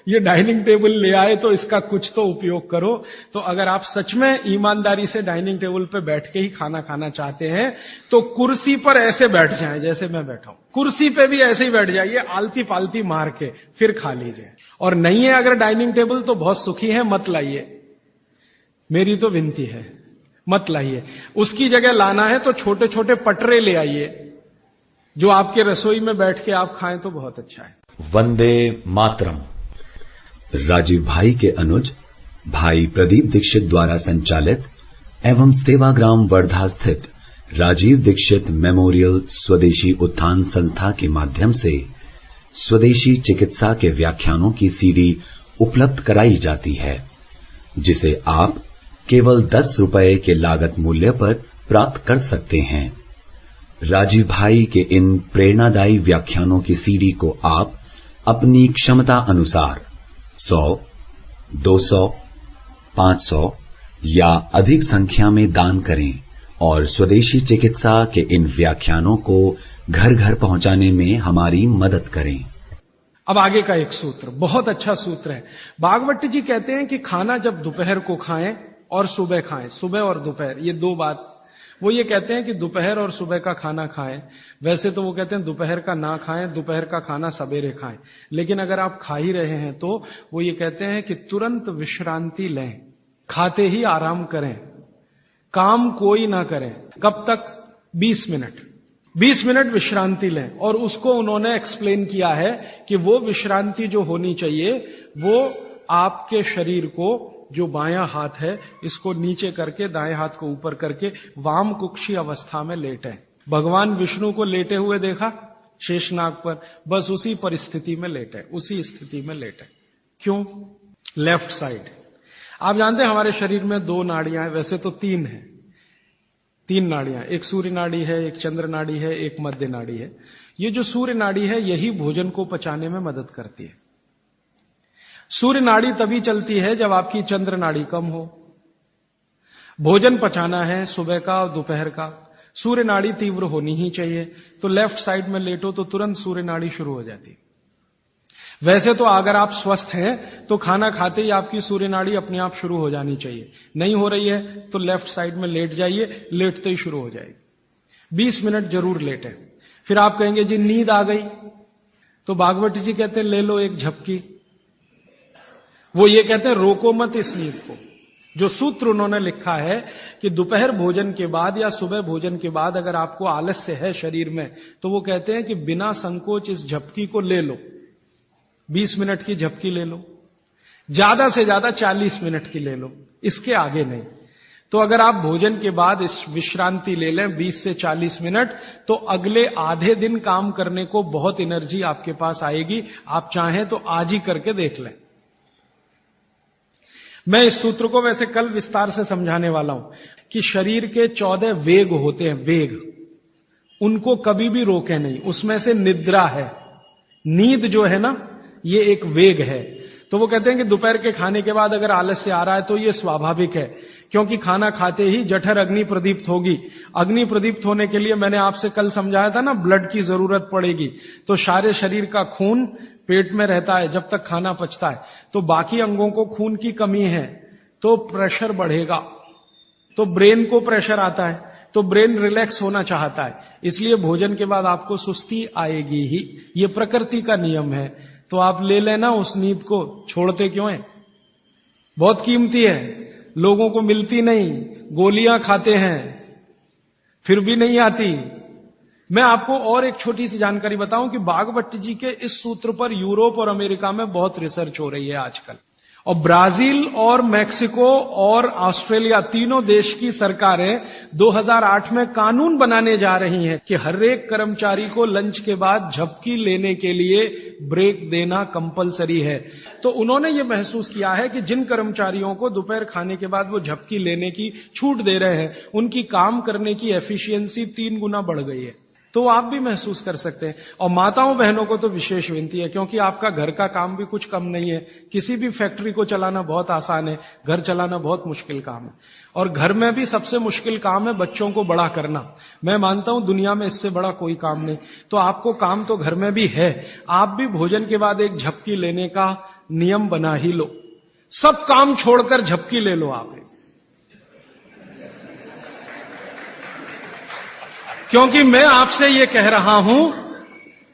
ये डाइनिंग टेबल ले आए तो इसका कुछ तो उपयोग करो। तो अगर आप सच में ईमानदारी से डाइनिंग टेबल पे बैठ के ही खाना खाना चाहते हैं तो कुर्सी पर ऐसे बैठ जाएं जैसे मैं बैठा हूं, कुर्सी पे भी ऐसे ही बैठ जाइए, आलती पालती मार के फिर खा लीजिए। और नहीं है अगर डाइनिंग टेबल तो बहुत सुखी है, मत लाइए, मेरी तो विनती है, मत लाइए। उसकी जगह लाना है तो छोटे छोटे पटरे ले आइए जो आपके रसोई में बैठ के आप खाएं तो बहुत अच्छा है। वंदे मातरम। राजीव भाई के अनुज भाई प्रदीप दीक्षित द्वारा संचालित एवं सेवाग्राम वर्धा स्थित राजीव दीक्षित मेमोरियल स्वदेशी उत्थान संस्था के माध्यम से स्वदेशी चिकित्सा के व्याख्यानों की सीडी उपलब्ध कराई जाती है, जिसे आप केवल 10 रुपए के लागत मूल्य पर प्राप्त कर सकते हैं। राजीव भाई के इन प्रेरणादायी व्याख्यानों की सीडी को आप अपनी क्षमता अनुसार 100, 200, 500 या अधिक संख्या में दान करें और स्वदेशी चिकित्सा के इन व्याख्यानों को घर घर पहुंचाने में हमारी मदद करें। अब आगे का एक सूत्र बहुत अच्छा सूत्र है। भागवती जी कहते हैं कि खाना जब दोपहर को खाएं और सुबह खाएं, सुबह और दोपहर, ये दो बात। वो ये कहते हैं कि दोपहर और सुबह का खाना खाएं। वैसे तो वो कहते हैं दोपहर का ना खाएं, दोपहर का खाना सवेरे खाएं। लेकिन अगर आप खा ही रहे हैं तो वो ये कहते हैं कि तुरंत विश्रांति लें, खाते ही आराम करें, काम कोई ना करें। कब तक? 20 मिनट। 20 मिनट विश्रांति लें। और उसको उन्होंने एक्सप्लेन किया है कि वो विश्रांति जो होनी चाहिए वो आपके शरीर को, जो बायां हाथ है इसको नीचे करके दाएं हाथ को ऊपर करके वाम कुक्षी अवस्था में लेटे। भगवान विष्णु को लेटे हुए देखा शेषनाग पर, बस उसी परिस्थिति में लेटे, उसी स्थिति में लेटे। क्यों? Left side. आप जानते हैं हमारे शरीर में 2 नाड़ियां हैं, वैसे तो 3 है, 3 नाड़ियां, एक सूर्य नाड़ी है, एक चंद्र नाड़ी है, एक मध्य नाड़ी है। ये जो सूर्य नाड़ी है यही भोजन को पचाने में मदद करती है। सूर्य नाड़ी तभी चलती है जब आपकी चंद्र नाड़ी कम हो। भोजन पचाना है सुबह का और दोपहर का, सूर्य नाड़ी तीव्र होनी ही चाहिए। तो लेफ्ट साइड में लेटो तो तुरंत सूर्य नाड़ी शुरू हो जाती है। वैसे तो अगर आप स्वस्थ हैं तो खाना खाते ही आपकी सूर्य नाड़ी अपने आप शुरू हो जानी चाहिए। नहीं हो रही है तो लेफ्ट साइड में लेट जाइए, लेटते ही शुरू हो जाएगी। 20 मिनट जरूर लेटें। फिर आप कहेंगे जी नींद आ गई, तो भागवती जी कहते हैं ले लो एक झपकी। वो ये कहते हैं रोको मत इस नींद को। जो सूत्र उन्होंने लिखा है कि दोपहर भोजन के बाद या सुबह भोजन के बाद अगर आपको आलस्य है शरीर में, तो वो कहते हैं कि बिना संकोच इस झपकी को ले लो। 20 मिनट की झपकी ले लो, ज्यादा से ज्यादा 40 मिनट की ले लो, इसके आगे नहीं। तो अगर आप भोजन के बाद इस विश्रांति ले लें 20 से 40 मिनट, तो अगले आधे दिन काम करने को बहुत एनर्जी आपके पास आएगी। आप चाहें तो आज ही करके देख लें। मैं इस सूत्र को वैसे कल विस्तार से समझाने वाला हूं कि शरीर के 14 वेग होते हैं, वेग, उनको कभी भी रोके नहीं। उसमें से निद्रा है, नींद जो है ना, ये एक वेग है। तो वो कहते हैं कि दोपहर के खाने के बाद अगर आलस्य आ रहा है तो ये स्वाभाविक है, क्योंकि खाना खाते ही जठर अग्नि प्रदीप्त होगी। अग्नि प्रदीप्त होने के लिए मैंने आपसे कल समझाया था ना, ब्लड की जरूरत पड़ेगी। तो सारे शरीर का खून पेट में रहता है जब तक खाना पचता है, तो बाकी अंगों को खून की कमी है तो प्रेशर बढ़ेगा, तो ब्रेन को प्रेशर आता है, तो ब्रेन रिलैक्स होना चाहता है, इसलिए भोजन के बाद आपको सुस्ती आएगी ही। ये प्रकृति का नियम है। तो आप ले लेना उस नींद को, छोड़ते क्यों हैं? बहुत कीमती है, लोगों को मिलती नहीं, गोलियां खाते हैं फिर भी नहीं आती। मैं आपको और एक छोटी सी जानकारी बताऊं कि भागवती जी के इस सूत्र पर यूरोप और अमेरिका में बहुत रिसर्च हो रही है आजकल। और ब्राजील और मैक्सिको और ऑस्ट्रेलिया, तीनों देश की सरकारें 2008 में कानून बनाने जा रही हैं कि हर एक कर्मचारी को लंच के बाद झपकी लेने के लिए ब्रेक देना कंपलसरी है। तो उन्होंने ये महसूस किया है कि जिन कर्मचारियों को दोपहर खाने के बाद वो झपकी लेने की छूट दे रहे हैं, उनकी काम करने की एफिशिएंसी 3 गुना बढ़ गई है। तो तो आप भी महसूस कर सकते हैं। और माताओं बहनों को तो विशेष विनती है, क्योंकि आपका घर का काम भी कुछ कम नहीं है। किसी भी फैक्ट्री को चलाना बहुत आसान है, घर चलाना बहुत मुश्किल काम है। और घर में भी सबसे मुश्किल काम है बच्चों को बड़ा करना। मैं मानता हूं दुनिया में इससे बड़ा कोई काम नहीं। तो आपको काम तो घर में भी है, आप भी भोजन के बाद एक झपकी लेने का नियम बना ही लो। सब काम छोड़कर झपकी ले लो आप, क्योंकि मैं आपसे यह कह रहा हूं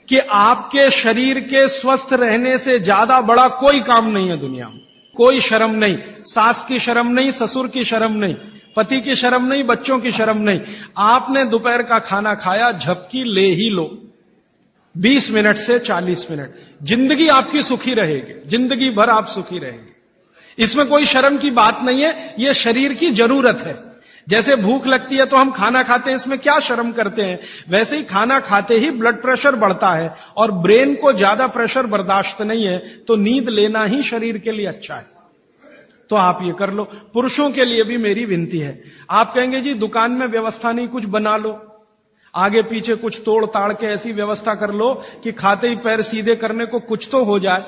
कि आपके शरीर के स्वस्थ रहने से ज्यादा बड़ा कोई काम नहीं है दुनिया में। कोई शर्म नहीं, सास की शर्म नहीं, ससुर की शर्म नहीं, पति की शर्म नहीं, बच्चों की शर्म नहीं। आपने दोपहर का खाना खाया, झपकी ले ही लो, 20 मिनट से 40 मिनट। जिंदगी आपकी सुखी रहेगी, जिंदगी भर आप सुखी रहेंगे। इसमें कोई शर्म की बात नहीं है, यह शरीर की जरूरत है। जैसे भूख लगती है तो हम खाना खाते हैं, इसमें क्या शर्म करते हैं। वैसे ही खाना खाते ही ब्लड प्रेशर बढ़ता है और ब्रेन को ज्यादा प्रेशर बर्दाश्त नहीं है, तो नींद लेना ही शरीर के लिए अच्छा है। तो आप ये कर लो। पुरुषों के लिए भी मेरी विनती है। आप कहेंगे जी दुकान में व्यवस्था नहीं, कुछ बना लो, आगे पीछे कुछ तोड़ ताड़ के ऐसी व्यवस्था कर लो कि खाते ही पैर सीधे करने को कुछ तो हो जाए।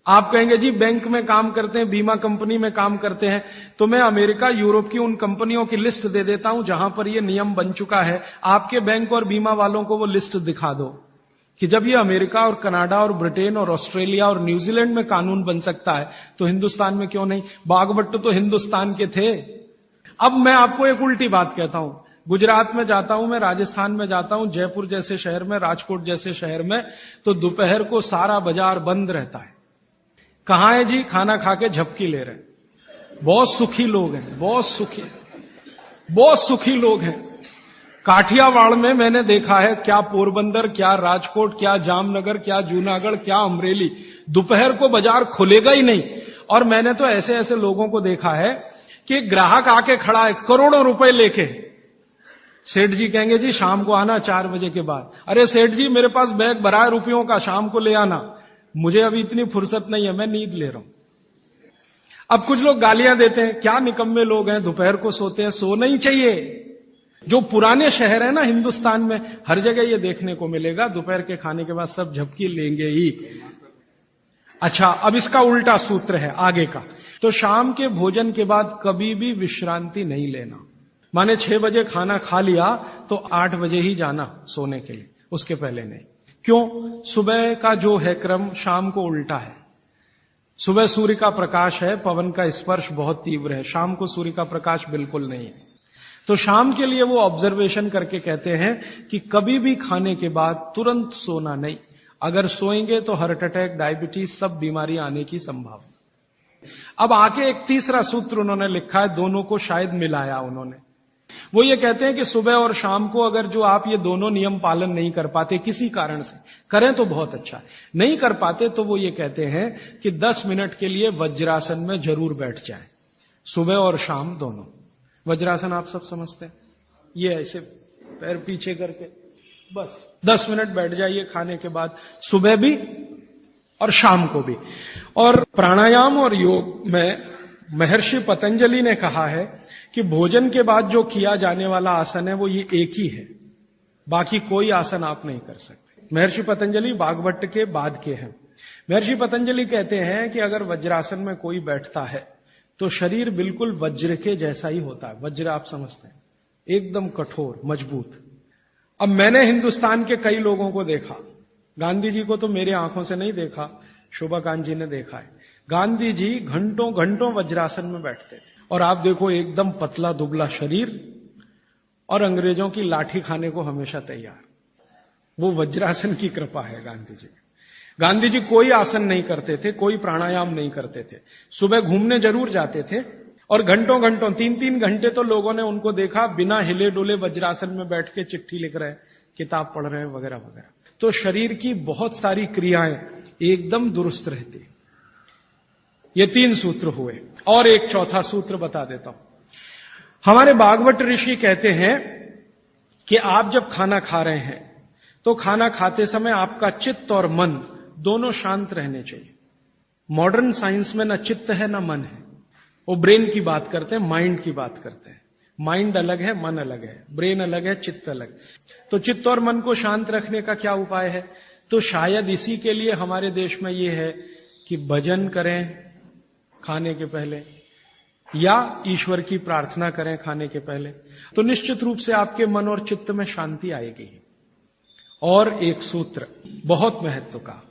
आप कहेंगे जी बैंक में काम करते हैं, बीमा कंपनी में काम करते हैं, तो मैं अमेरिका यूरोप की उन कंपनियों की लिस्ट दे देता हूं जहां पर यह नियम बन चुका है। आपके बैंक और बीमा वालों को वो लिस्ट दिखा दो कि जब ये अमेरिका और कनाडा और ब्रिटेन और ऑस्ट्रेलिया और न्यूजीलैंड में कानून बन सकता है तो हिंदुस्तान में क्यों नहीं। बागवट तो हिंदुस्तान के थे। अब मैं आपको एक उल्टी बात कहता हूं। गुजरात में जाता हूं, मैं राजस्थान में जाता हूं, जयपुर जैसे शहर में, राजकोट जैसे शहर में, तो दोपहर को सारा बाजार बंद रहता है। कहां है जी? खाना खा के झपकी ले रहे हैं। बहुत सुखी लोग हैं, बहुत सुखी लोग हैं। काठियावाड़ में मैंने देखा है, क्या पोरबंदर, क्या राजकोट, क्या जामनगर, क्या जूनागढ़, क्या अमरेली, दोपहर को बाजार खुलेगा ही नहीं। और मैंने तो ऐसे ऐसे लोगों को देखा है कि ग्राहक आके खड़ा है करोड़ों रुपए लेके। सेठ जी कहेंगे जी शाम को आना 4 बजे के बाद। अरे सेठ जी मेरे पास बैग भरा है रुपयों का, शाम को ले आना, मुझे अभी इतनी फुर्सत नहीं है, मैं नींद ले रहा हूं। अब कुछ लोग गालियां देते हैं, क्या निकम्मे लोग हैं, दोपहर को सोते हैं। सोना ही चाहिए। जो पुराने शहर है ना हिंदुस्तान में, हर जगह ये देखने को मिलेगा, दोपहर के खाने के बाद सब झपकी लेंगे ही। अच्छा, अब इसका उल्टा सूत्र है आगे का। तो शाम के भोजन के बाद कभी भी विश्रांति नहीं लेना। माने 6 बजे खाना खा लिया तो 8 बजे ही जाना सोने के लिए, उसके पहले नहीं। क्यों? सुबह का जो है क्रम शाम को उल्टा है। सुबह सूर्य का प्रकाश है, पवन का स्पर्श बहुत तीव्र है, शाम को सूर्य का प्रकाश बिल्कुल नहीं है। तो शाम के लिए वो ऑब्जर्वेशन करके कहते हैं कि कभी भी खाने के बाद तुरंत सोना नहीं। अगर सोएंगे तो हार्ट अटैक, डायबिटीज, सब बीमारी आने की संभावना। अब आके एक तीसरा सूत्र उन्होंने लिखा है, दोनों को शायद मिलाया उन्होंने। वो ये कहते हैं कि सुबह और शाम को अगर जो आप ये दोनों नियम पालन नहीं कर पाते, किसी कारण से करें तो बहुत अच्छा है, नहीं कर पाते तो वो ये कहते हैं कि 10 मिनट के लिए वज्रासन में जरूर बैठ जाएं, सुबह और शाम दोनों। वज्रासन आप सब समझते हैं, ये ऐसे पैर पीछे करके बस 10 मिनट बैठ जाइए खाने के बाद, सुबह भी और शाम को भी। और प्राणायाम और योग में महर्षि पतंजलि ने कहा है कि भोजन के बाद जो किया जाने वाला आसन है वो ये एक ही है, बाकी कोई आसन आप नहीं कर सकते। महर्षि पतंजलि बागवट के बाद के हैं। महर्षि पतंजलि कहते हैं कि अगर वज्रासन में कोई बैठता है तो शरीर बिल्कुल वज्र के जैसा ही होता है। वज्र आप समझते हैं, एकदम कठोर, मजबूत। अब मैंने हिंदुस्तान के कई लोगों को देखा, गांधी जी को तो मेरे आंखों से नहीं देखा, शोभाकांत जी ने देखा है। गांधी जी घंटों घंटों वज्रासन में बैठते थे और आप देखो एकदम पतला दुबला शरीर और अंग्रेजों की लाठी खाने को हमेशा तैयार। वो वज्रासन की कृपा है गांधी जी। गांधी जी कोई आसन नहीं करते थे, कोई प्राणायाम नहीं करते थे। सुबह घूमने जरूर जाते थे और घंटों घंटों 3-3 घंटे तो लोगों ने उनको देखा बिना हिले डुले वज्रासन में बैठ के चिट्ठी लिख रहे हैं, किताब पढ़ रहे हैं, वगैरह वगैरह। तो शरीर की बहुत सारी क्रियाएं एकदम दुरुस्त रहती। ये 3 सूत्र हुए और एक चौथा सूत्र बता देता हूं। हमारे भागवत ऋषि कहते हैं कि आप जब खाना खा रहे हैं तो खाना खाते समय आपका चित्त और मन दोनों शांत रहने चाहिए। मॉडर्न साइंस में ना चित्त है ना मन है, वो ब्रेन की बात करते हैं, माइंड की बात करते हैं। माइंड अलग है, मन अलग है, ब्रेन अलग है, चित्त अलग। तो चित्त और मन को शांत रखने का क्या उपाय है? तो शायद इसी के लिए हमारे देश में ये है कि भजन करें खाने के पहले, या ईश्वर की प्रार्थना करें खाने के पहले, तो निश्चित रूप से आपके मन और चित्त में शांति आएगी। और एक सूत्र बहुत महत्व का,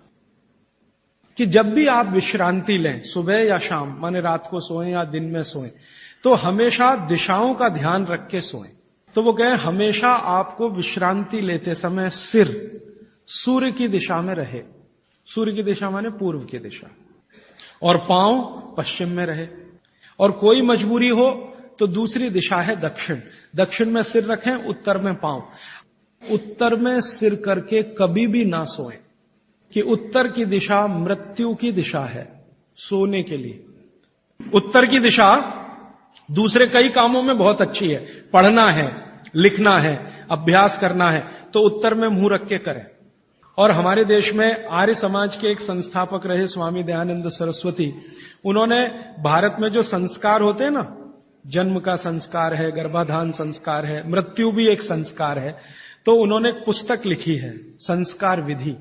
कि जब भी आप विश्रांति लें, सुबह या शाम, माने रात को सोएं या दिन में सोएं, तो हमेशा दिशाओं का ध्यान रख के सोएं। तो वो कहें हमेशा आपको विश्रांति लेते समय सिर सूर्य की दिशा में रहे। सूर्य की दिशा माने पूर्व की दिशा, और पांव पश्चिम में रहे। और कोई मजबूरी हो तो दूसरी दिशा है दक्षिण। दक्षिण में सिर रखें, उत्तर में पांव। उत्तर में सिर करके कभी भी ना सोएं, कि उत्तर की दिशा मृत्यु की दिशा है सोने के लिए। उत्तर की दिशा दूसरे कई कामों में बहुत अच्छी है, पढ़ना है, लिखना है, अभ्यास करना है, तो उत्तर में मुंह रख के करें। और हमारे देश में आर्य समाज के एक संस्थापक रहे स्वामी दयानंद सरस्वती, उन्होंने भारत में जो संस्कार होते हैं ना, जन्म का संस्कार है, गर्भाधान संस्कार है, मृत्यु भी एक संस्कार है, तो उन्होंने एक पुस्तक लिखी है संस्कार विधि।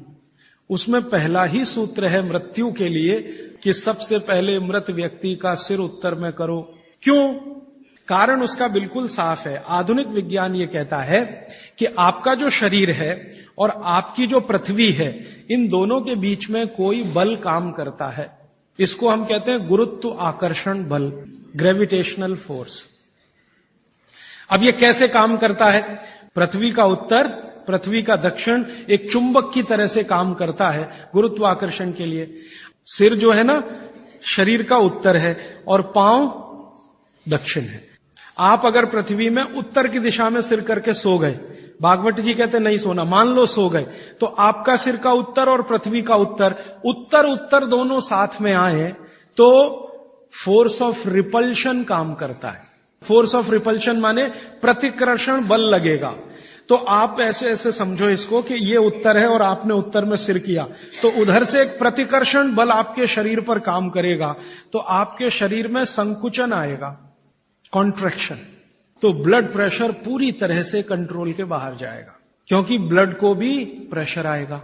उसमें पहला ही सूत्र है मृत्यु के लिए कि सबसे पहले मृत व्यक्ति का सिर उत्तर में करो। क्यों? कारण उसका बिल्कुल साफ है। आधुनिक विज्ञान ये कहता है कि आपका जो शरीर है और आपकी जो पृथ्वी है, इन दोनों के बीच में कोई बल काम करता है। इसको हम कहते हैं गुरुत्व आकर्षण बल, ग्रेविटेशनल फोर्स। अब ये कैसे काम करता है? पृथ्वी का उत्तर, पृथ्वी का दक्षिण एक चुंबक की तरह से काम करता है गुरुत्वाकर्षण के लिए। सिर जो है ना, शरीर का उत्तर है और पांव दक्षिण है। आप अगर पृथ्वी में उत्तर की दिशा में सिर करके सो गए, भागवत जी कहते नहीं सोना, मान लो सो गए, तो आपका सिर का उत्तर और पृथ्वी का उत्तर, उत्तर उत्तर दोनों साथ में आए तो फोर्स ऑफ रिपल्शन काम करता है। फोर्स ऑफ रिपल्शन माने प्रतिकर्षण बल लगेगा। तो आप ऐसे ऐसे समझो इसको कि ये उत्तर है और आपने उत्तर में सिर किया, तो उधर से एक प्रतिकर्षण बल आपके शरीर पर काम करेगा, तो आपके शरीर में संकुचन आएगा, कॉन्ट्रैक्शन। तो ब्लड प्रेशर पूरी तरह से कंट्रोल के बाहर जाएगा, क्योंकि ब्लड को भी प्रेशर आएगा।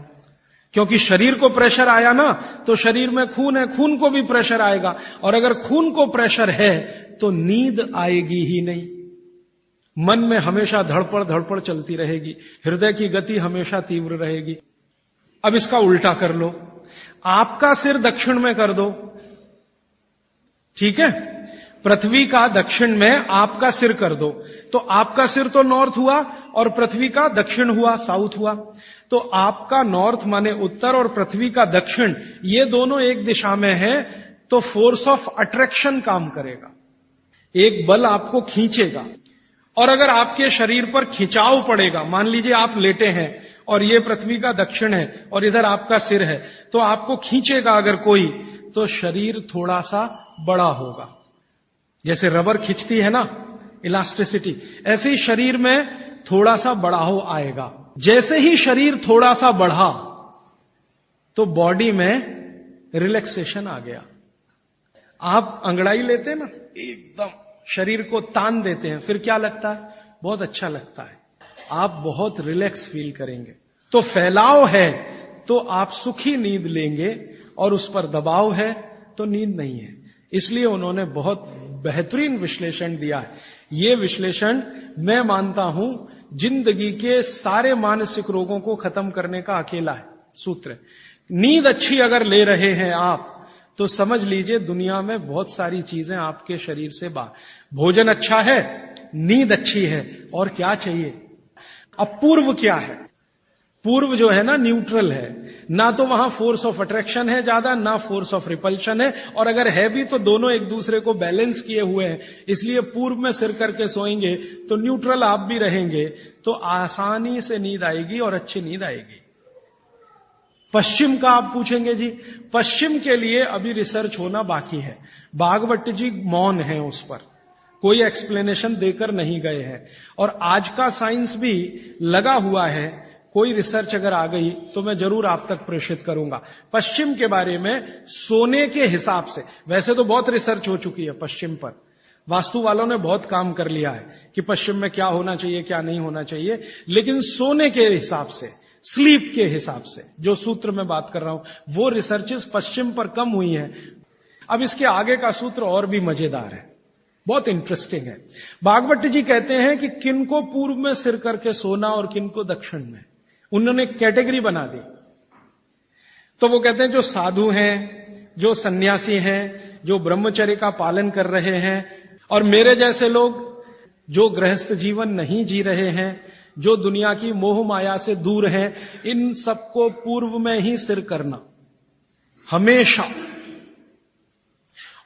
क्योंकि शरीर को प्रेशर आया ना, तो शरीर में खून है, खून को भी प्रेशर आएगा, और अगर खून को प्रेशर है तो नींद आएगी ही नहीं। मन में हमेशा धड़पड़ चलती रहेगी, हृदय की गति हमेशा तीव्र रहेगी। अब इसका उल्टा कर लो, आपका सिर दक्षिण में कर दो, ठीक है? पृथ्वी का दक्षिण में आपका सिर कर दो, तो आपका सिर तो नॉर्थ हुआ और पृथ्वी का दक्षिण हुआ, साउथ हुआ। तो आपका नॉर्थ माने उत्तर और पृथ्वी का दक्षिण, ये दोनों एक दिशा में है, तो फोर्स ऑफ अट्रैक्शन काम करेगा, एक बल आपको खींचेगा। और अगर आपके शरीर पर खिंचाव पड़ेगा, मान लीजिए आप लेटे हैं और ये पृथ्वी का दक्षिण है और इधर आपका सिर है, तो आपको खींचेगा अगर कोई, तो शरीर थोड़ा सा बड़ा होगा। जैसे रबर खींचती है ना, इलास्टिसिटी, ऐसे ही शरीर में थोड़ा सा बढ़ाव आएगा। जैसे ही शरीर थोड़ा सा बढ़ा तो बॉडी में रिलैक्सेशन आ गया। आप अंगड़ाई लेते हैं ना, एकदम शरीर को तान देते हैं, फिर क्या लगता है? बहुत अच्छा लगता है, आप बहुत रिलैक्स फील करेंगे। तो फैलाव है तो आप सुखी नींद लेंगे, और उस पर दबाव है तो नींद नहीं है। इसलिए उन्होंने बहुत बेहतरीन विश्लेषण दिया है। यह विश्लेषण मैं मानता हूं जिंदगी के सारे मानसिक रोगों को खत्म करने का अकेला है सूत्र। नींद अच्छी अगर ले रहे हैं आप, तो समझ लीजिए दुनिया में बहुत सारी चीजें आपके शरीर से बाहर। भोजन अच्छा है, नींद अच्छी है, और क्या चाहिए? अब पूर्व क्या है? पूर्व जो है ना, न्यूट्रल है, ना तो वहां फोर्स ऑफ अट्रैक्शन है ज्यादा, ना फोर्स ऑफ रिपल्शन है, और अगर है भी तो दोनों एक दूसरे को बैलेंस किए हुए हैं। इसलिए पूर्व में सिर करके सोएंगे तो न्यूट्रल आप भी रहेंगे, तो आसानी से नींद आएगी और अच्छी नींद आएगी। पश्चिम का आप पूछेंगे जी, पश्चिम के लिए अभी रिसर्च होना बाकी है। भागवत जी मौन है उस पर, कोई एक्सप्लेनेशन देकर नहीं गए हैं, और आज का साइंस भी लगा हुआ है। कोई रिसर्च अगर आ गई तो मैं जरूर आप तक प्रेषित करूंगा पश्चिम के बारे में। सोने के हिसाब से वैसे तो बहुत रिसर्च हो चुकी है पश्चिम पर, वास्तु वालों ने बहुत काम कर लिया है कि पश्चिम में क्या होना चाहिए, क्या नहीं होना चाहिए, लेकिन सोने के हिसाब से, स्लीप के हिसाब से जो सूत्र में बात कर रहा हूं, वो रिसर्चेस पश्चिम पर कम हुई हैं। अब इसके आगे का सूत्र और भी मजेदार है, बहुत इंटरेस्टिंग है। भागवत जी कहते हैं कि किनको पूर्व में सिर करके सोना और किनको दक्षिण में, उन्होंने कैटेगरी बना दी। तो वो कहते हैं जो साधु हैं, जो सन्यासी हैं, जो ब्रह्मचर्य का पालन कर रहे हैं, और मेरे जैसे लोग जो गृहस्थ जीवन नहीं जी रहे हैं, जो दुनिया की मोह माया से दूर हैं, इन सबको पूर्व में ही सिर करना हमेशा।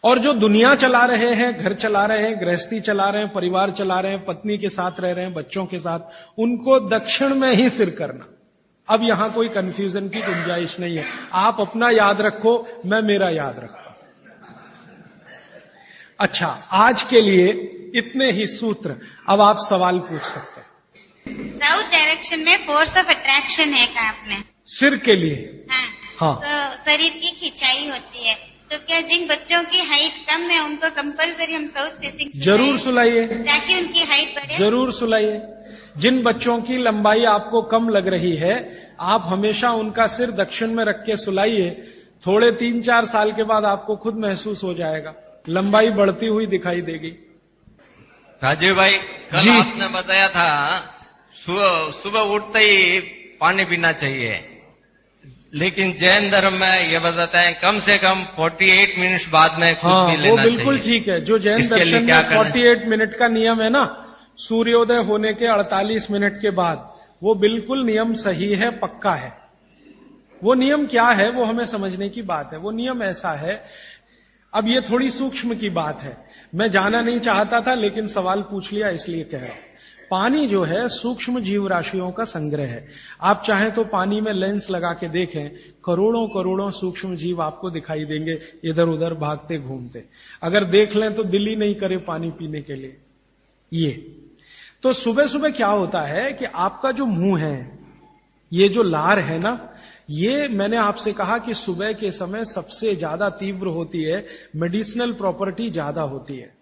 और जो दुनिया चला रहे हैं, घर चला रहे हैं, गृहस्थी चला रहे हैं, परिवार चला रहे हैं, पत्नी के साथ रह रहे हैं, बच्चों के साथ, उनको दक्षिण में ही सिर करना। अब यहां कोई कंफ्यूजन की गुंजाइश नहीं है। आप अपना याद रखो, मैं मेरा याद रखता हूं। अच्छा, आज के लिए इतने ही सूत्र। अब आप सवाल पूछ सकते हैं। साउथ डायरेक्शन में फोर्स ऑफ अट्रैक्शन है कहा आपने? सिर के लिए? हाँ। तो शरीर की खिंचाई होती है, तो क्या जिन बच्चों की हाइट कम है उनको कंपलसरी हम साउथ फेसिंग जरूर सुलाइए, ताकि उनकी हाइट बढ़े? जरूर सुलाइए। जिन बच्चों की लंबाई आपको कम लग रही है, आप हमेशा उनका सिर दक्षिण में रख के सुलाइए। थोड़े 3-4 साल के बाद आपको खुद महसूस हो जाएगा, लंबाई बढ़ती हुई दिखाई देगी। राजीव भाई, कल आपने बताया था सुबह उठते ही पानी पीना चाहिए, लेकिन जैन धर्म में ये बताते हैं कम से कम 48 मिनट बाद में कुछ भी लेना चाहिए। वो बिल्कुल ठीक है। जो जैन दर्शन में 48 मिनट का नियम है ना, सूर्योदय होने के 48 मिनट के बाद, वो बिल्कुल नियम सही है, पक्का है। वो नियम क्या है वो हमें समझने की बात है। वो नियम ऐसा है, अब ये थोड़ी सूक्ष्म की बात है, मैं जाना नहीं चाहता था लेकिन सवाल पूछ लिया इसलिए कह रहा हूं। पानी जो है सूक्ष्म जीव राशियों का संग्रह है। आप चाहें तो पानी में लेंस लगा के देखें, करोड़ों करोड़ों सूक्ष्म जीव आपको दिखाई देंगे इधर उधर भागते घूमते। अगर देख लें तो दिल ही नहीं करे पानी पीने के लिए। ये तो सुबह सुबह क्या होता है कि आपका जो मुंह है, ये जो लार है ना, ये मैंने आपसे कहा कि सुबह के समय सबसे ज्यादा तीव्र होती है, मेडिसिनल प्रॉपर्टी ज्यादा होती है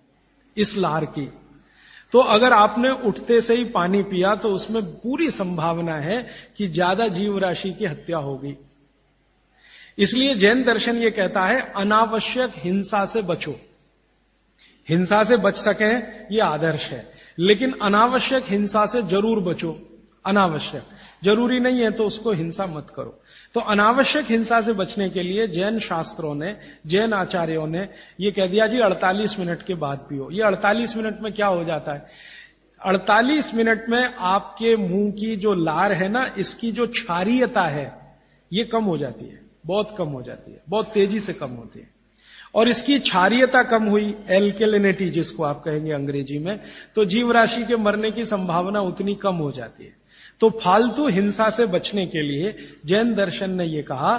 इस लार की। तो अगर आपने उठते से ही पानी पिया तो उसमें पूरी संभावना है कि ज्यादा जीव राशि की हत्या होगी। इसलिए जैन दर्शन ये कहता है अनावश्यक हिंसा से बचो। हिंसा से बच सकें ये आदर्श है, लेकिन अनावश्यक हिंसा से जरूर बचो। अनावश्यक, जरूरी नहीं है तो उसको हिंसा मत करो। तो अनावश्यक हिंसा से बचने के लिए जैन शास्त्रों ने, जैन आचार्यों ने ये कह दिया जी 48 मिनट के बाद पियो। ये 48 मिनट में क्या हो जाता है? 48 मिनट में आपके मुंह की जो लार है ना, इसकी जो क्षारीयता है ये कम हो जाती है, बहुत कम हो जाती है, बहुत तेजी से कम होती है। और इसकी क्षारीयता कम हुई, एल्केलिनिटी जिसको आप कहेंगे अंग्रेजी में, तो जीव राशि के मरने की संभावना उतनी कम हो जाती है। तो फालतू हिंसा से बचने के लिए जैन दर्शन ने यह कहा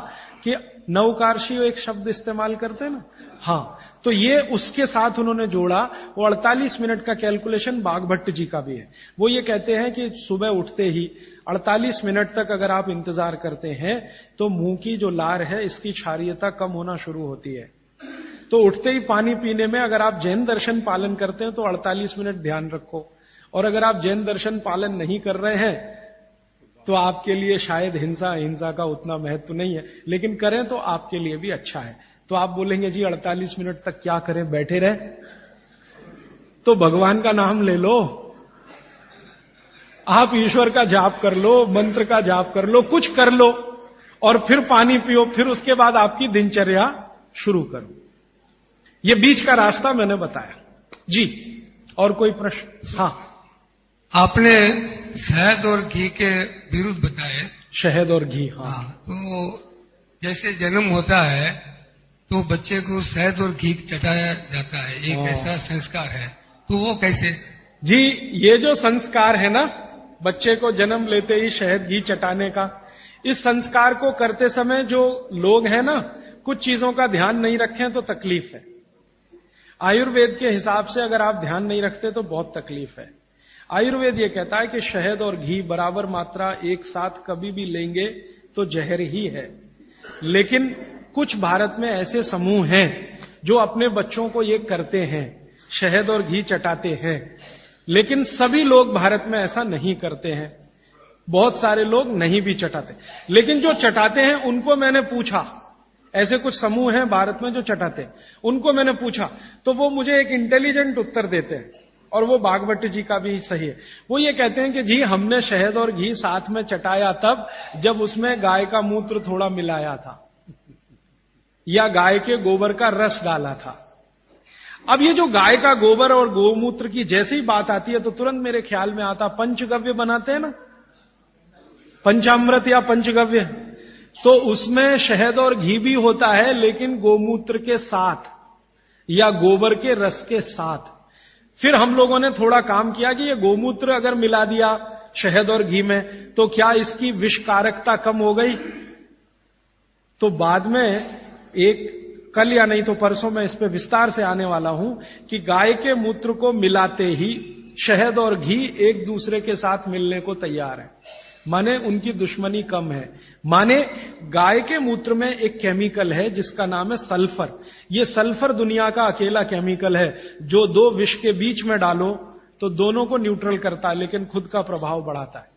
कि नवकार्षी एक शब्द इस्तेमाल करते हैं ना, हाँ, तो ये उसके साथ उन्होंने जोड़ा। वो 48 मिनट का कैलकुलेशन बागभट्ट जी का भी है। वो ये कहते हैं कि सुबह उठते ही 48 मिनट तक अगर आप इंतजार करते हैं तो मुंह की जो लार है इसकी क्षारीयता कम होना शुरू होती है। तो उठते ही पानी पीने में अगर आप जैन दर्शन पालन करते हैं तो 48 मिनट ध्यान रखो, और अगर आप जैन दर्शन पालन नहीं कर रहे हैं तो आपके लिए शायद हिंसा का उतना महत्व नहीं है, लेकिन करें तो आपके लिए भी अच्छा है। तो आप बोलेंगे जी 48 मिनट तक क्या करें, बैठे रहे? तो भगवान का नाम ले लो, आप ईश्वर का जाप कर लो, मंत्र का जाप कर लो, कुछ कर लो, और फिर पानी पियो, फिर उसके बाद आपकी दिनचर्या शुरू करो। ये बीच का रास्ता मैंने बताया जी। और कोई प्रश्न? हाँ, आपने शहद और घी के विरुद्ध बताए। शहद और घी, हाँ। तो जैसे जन्म होता है तो बच्चे को शहद और घी चटाया जाता है, एक ऐसा संस्कार है, तो वो कैसे? जी, ये जो संस्कार है ना, बच्चे को जन्म लेते ही शहद घी चटाने का, इस संस्कार को करते समय जो लोग हैं ना, कुछ चीजों का ध्यान नहीं रखें तो तकलीफ है। आयुर्वेद के हिसाब से अगर आप ध्यान नहीं रखते तो बहुत तकलीफ है। आयुर्वेद ये कहता है कि शहद और घी बराबर मात्रा एक साथ कभी भी लेंगे तो जहर ही है। लेकिन कुछ भारत में ऐसे समूह हैं जो अपने बच्चों को ये करते हैं, शहद और घी चटाते हैं, लेकिन सभी लोग भारत में ऐसा नहीं करते हैं। बहुत सारे लोग नहीं भी चटाते, लेकिन जो चटाते हैं उनको मैंने पूछा, ऐसे कुछ समूह हैं भारत में जो चटाते हैं, उनको मैंने पूछा तो वो मुझे एक इंटेलिजेंट उत्तर देते हैं, और वो बागवती जी का भी सही है। वो ये कहते हैं कि जी हमने शहद और घी साथ में चटाया तब जब उसमें गाय का मूत्र थोड़ा मिलाया था या गाय के गोबर का रस डाला था। अब ये जो गाय का गोबर और गोमूत्र की जैसी बात आती है तो तुरंत मेरे ख्याल में आता, पंचगव्य बनाते हैं ना, पंचामृत या पंचगव्य, तो उसमें शहद और घी भी होता है, लेकिन गोमूत्र के साथ या गोबर के रस के साथ। फिर हम लोगों ने थोड़ा काम किया कि ये गोमूत्र अगर मिला दिया शहद और घी में तो क्या इसकी विषकारकता कम हो गई? तो बाद में कल या नहीं तो परसों में इस पे विस्तार से आने वाला हूं कि गाय के मूत्र को मिलाते ही शहद और घी एक दूसरे के साथ मिलने को तैयार है, माने उनकी दुश्मनी कम है। माने गाय के मूत्र में एक केमिकल है जिसका नाम है सल्फर। ये सल्फर दुनिया का अकेला केमिकल है जो दो विष के बीच में डालो तो दोनों को न्यूट्रल करता है, लेकिन खुद का प्रभाव बढ़ाता है,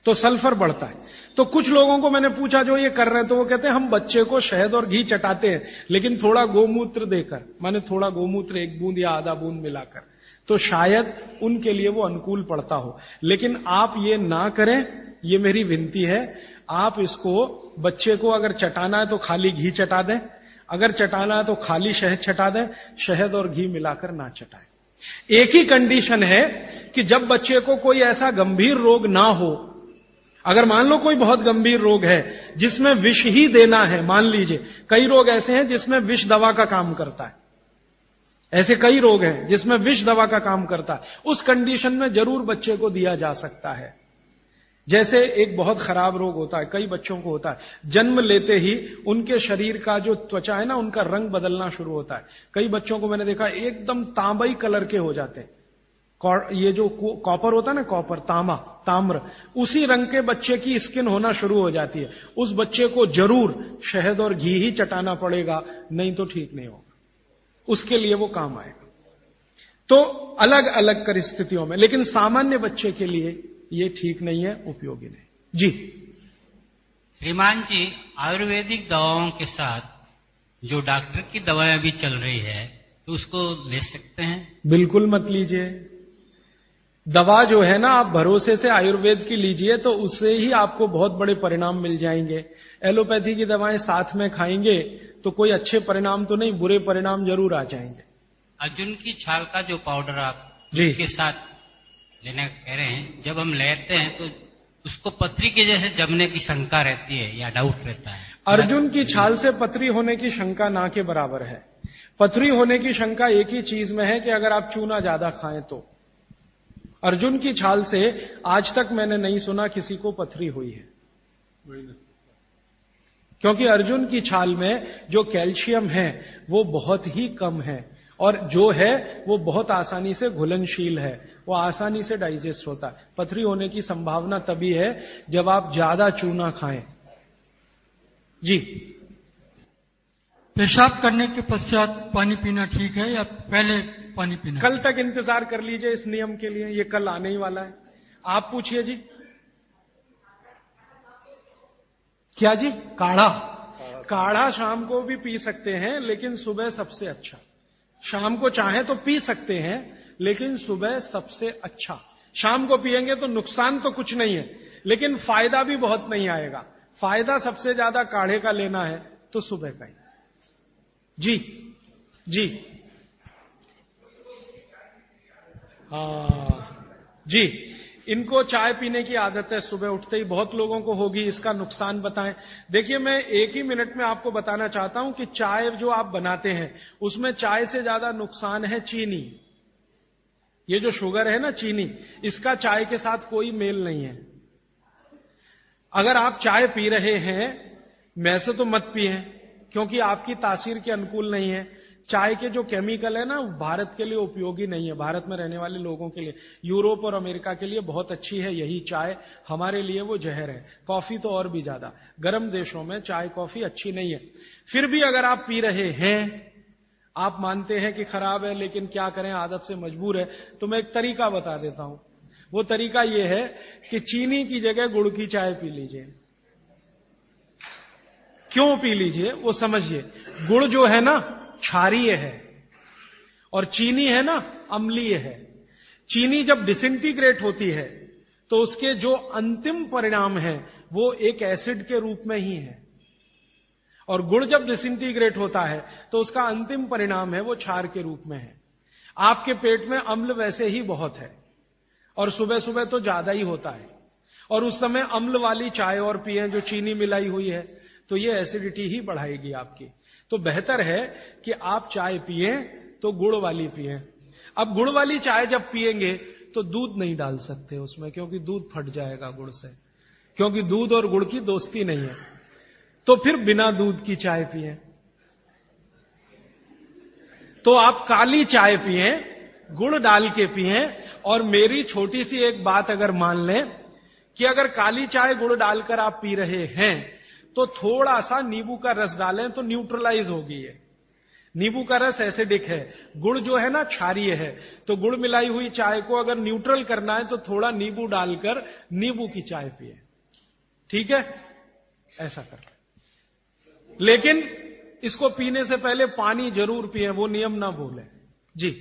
तो सल्फर बढ़ता है। तो कुछ लोगों को मैंने पूछा जो ये कर रहे हैं, तो वो कहते हैं हम बच्चे को शहद और घी चटाते हैं, लेकिन थोड़ा गोमूत्र देकर, माने थोड़ा गोमूत्र 1 बूंद या आधा बूंद मिलाकर, तो शायद उनके लिए वो अनुकूल पड़ता हो। लेकिन आप ये ना करें, ये मेरी विनती है। आप इसको, बच्चे को अगर चटाना है तो खाली घी चटा दें, अगर चटाना है तो खाली शहद चटा दें, शहद और घी मिलाकर ना चटाएं। एक ही कंडीशन है कि जब बच्चे को कोई ऐसा गंभीर रोग ना हो, अगर मान लो कोई बहुत गंभीर रोग है जिसमें विष ही देना है, मान लीजिए कई रोग ऐसे हैं जिसमें विष दवा का काम करता है, ऐसे कई रोग हैं जिसमें विष दवा का काम करता है, उस कंडीशन में जरूर बच्चे को दिया जा सकता है। जैसे एक बहुत खराब रोग होता है, कई बच्चों को होता है, जन्म लेते ही उनके शरीर का जो त्वचा है ना, उनका रंग बदलना शुरू होता है। कई बच्चों को मैंने देखा एकदम तांबई कलर के हो जाते हैं, ये जो कॉपर होता है ना, कॉपर, ताम्र, उसी रंग के बच्चे की स्किन होना शुरू हो जाती है। उस बच्चे को जरूर शहद और घी ही चटाना पड़ेगा, नहीं तो ठीक नहीं होगा, उसके लिए वो काम आएगा। तो अलग अलग परिस्थितियों में, लेकिन सामान्य बच्चे के लिए ये ठीक नहीं है, उपयोगी नहीं। जी श्रीमान जी, आयुर्वेदिक दवाओं के साथ जो डॉक्टर की दवाएं अभी चल रही है तो उसको ले सकते हैं? बिल्कुल मत लीजिए। दवा जो है ना, आप भरोसे से आयुर्वेद की लीजिए तो उससे ही आपको बहुत बड़े परिणाम मिल जाएंगे। एलोपैथी की दवाएं साथ में खाएंगे तो कोई अच्छे परिणाम तो नहीं, बुरे परिणाम जरूर आ जाएंगे। अर्जुन की छाल का जो पाउडर आप जी के साथ लेने कह रहे हैं, जब हम लेते हैं तो उसको पथरी के जैसे जमने की शंका रहती है या डाउट रहता है? अर्जुन की छाल से पथरी होने की शंका ना के बराबर है। पथरी होने की शंका एक ही चीज में है कि अगर आप चूना ज्यादा खाएं तो। अर्जुन की छाल से आज तक मैंने नहीं सुना किसी को पथरी हुई है, क्योंकि अर्जुन की छाल में जो कैल्शियम है वो बहुत ही कम है, और जो है वो बहुत आसानी से घुलनशील है, वो आसानी से डाइजेस्ट होता है। पथरी होने की संभावना तभी है जब आप ज्यादा चूना खाएं। जी पेशाब करने के पश्चात पानी पीना ठीक है या पहले पानी पीना? कल तक इंतजार कर लीजिए इस नियम के लिए, ये कल आने ही वाला है। आप पूछिए जी। क्या जी? काढ़ा शाम को भी पी सकते हैं, लेकिन सुबह सबसे अच्छा। शाम को चाहे तो पी सकते हैं, लेकिन सुबह सबसे अच्छा। शाम को पिएंगे तो नुकसान तो कुछ नहीं है, लेकिन फायदा भी बहुत नहीं आएगा। फायदा सबसे ज्यादा काढ़े का लेना है तो सुबह का ही। जी जी, इनको चाय पीने की आदत है सुबह उठते ही, बहुत लोगों को होगी। इसका नुकसान बताएं। देखिए, मैं 1 ही मिनट में आपको बताना चाहता हूं कि चाय जो आप बनाते हैं उसमें चाय से ज्यादा नुकसान है चीनी। ये जो शुगर है ना, चीनी, इसका चाय के साथ कोई मेल नहीं है। अगर आप चाय पी रहे हैं, वैसे तो मत पिए, क्योंकि आपकी तासीर के अनुकूल नहीं है। चाय के जो केमिकल है ना, भारत के लिए उपयोगी नहीं है, भारत में रहने वाले लोगों के लिए। यूरोप और अमेरिका के लिए बहुत अच्छी है यही चाय, हमारे लिए वो जहर है। कॉफी तो और भी ज्यादा, गर्म देशों में चाय कॉफी अच्छी नहीं है। फिर भी अगर आप पी रहे हैं, आप मानते हैं कि खराब है, लेकिन क्या करें, आदत से मजबूर है। तो मैं एक तरीका बता देता हूं। वो तरीका ये है कि चीनी की जगह गुड़ की चाय पी लीजिए। क्यों पी लीजिए वो समझिए। गुड़ जो है ना क्षारीय है और चीनी है ना अम्लीय है। चीनी जब डिसइंटीग्रेट होती है तो उसके जो अंतिम परिणाम है वो एक एसिड के रूप में ही है, और गुड़ जब डिसइंटीग्रेट होता है तो उसका अंतिम परिणाम है वो क्षार के रूप में है। आपके पेट में अम्ल वैसे ही बहुत है और सुबह सुबह तो ज्यादा ही होता है, और उस समय अम्ल वाली चाय और पिए जो चीनी मिलाई हुई है तो ये एसिडिटी ही बढ़ाएगी आपकी। तो बेहतर है कि आप चाय पिए तो गुड़ वाली पिए। अब गुड़ वाली चाय जब पिएंगे तो दूध नहीं डाल सकते उसमें, क्योंकि दूध फट जाएगा गुड़ से, क्योंकि दूध और गुड़ की दोस्ती नहीं है। तो फिर बिना दूध की चाय पिए। तो आप काली चाय पिए, गुड़ डाल के पिए। और मेरी छोटी सी एक बात अगर मान लें कि अगर काली चाय गुड़ डालकर आप पी रहे हैं तो थोड़ा सा नींबू का रस डालें तो न्यूट्रलाइज होगी ये। नींबू का रस एसिडिक है, गुड़ जो है ना क्षारीय है, तो गुड़ मिलाई हुई चाय को अगर न्यूट्रल करना है तो थोड़ा नींबू डालकर नींबू की चाय पिए। ठीक है, ऐसा कर। लेकिन इसको पीने से पहले पानी जरूर पिए, वो नियम ना भूलें जी।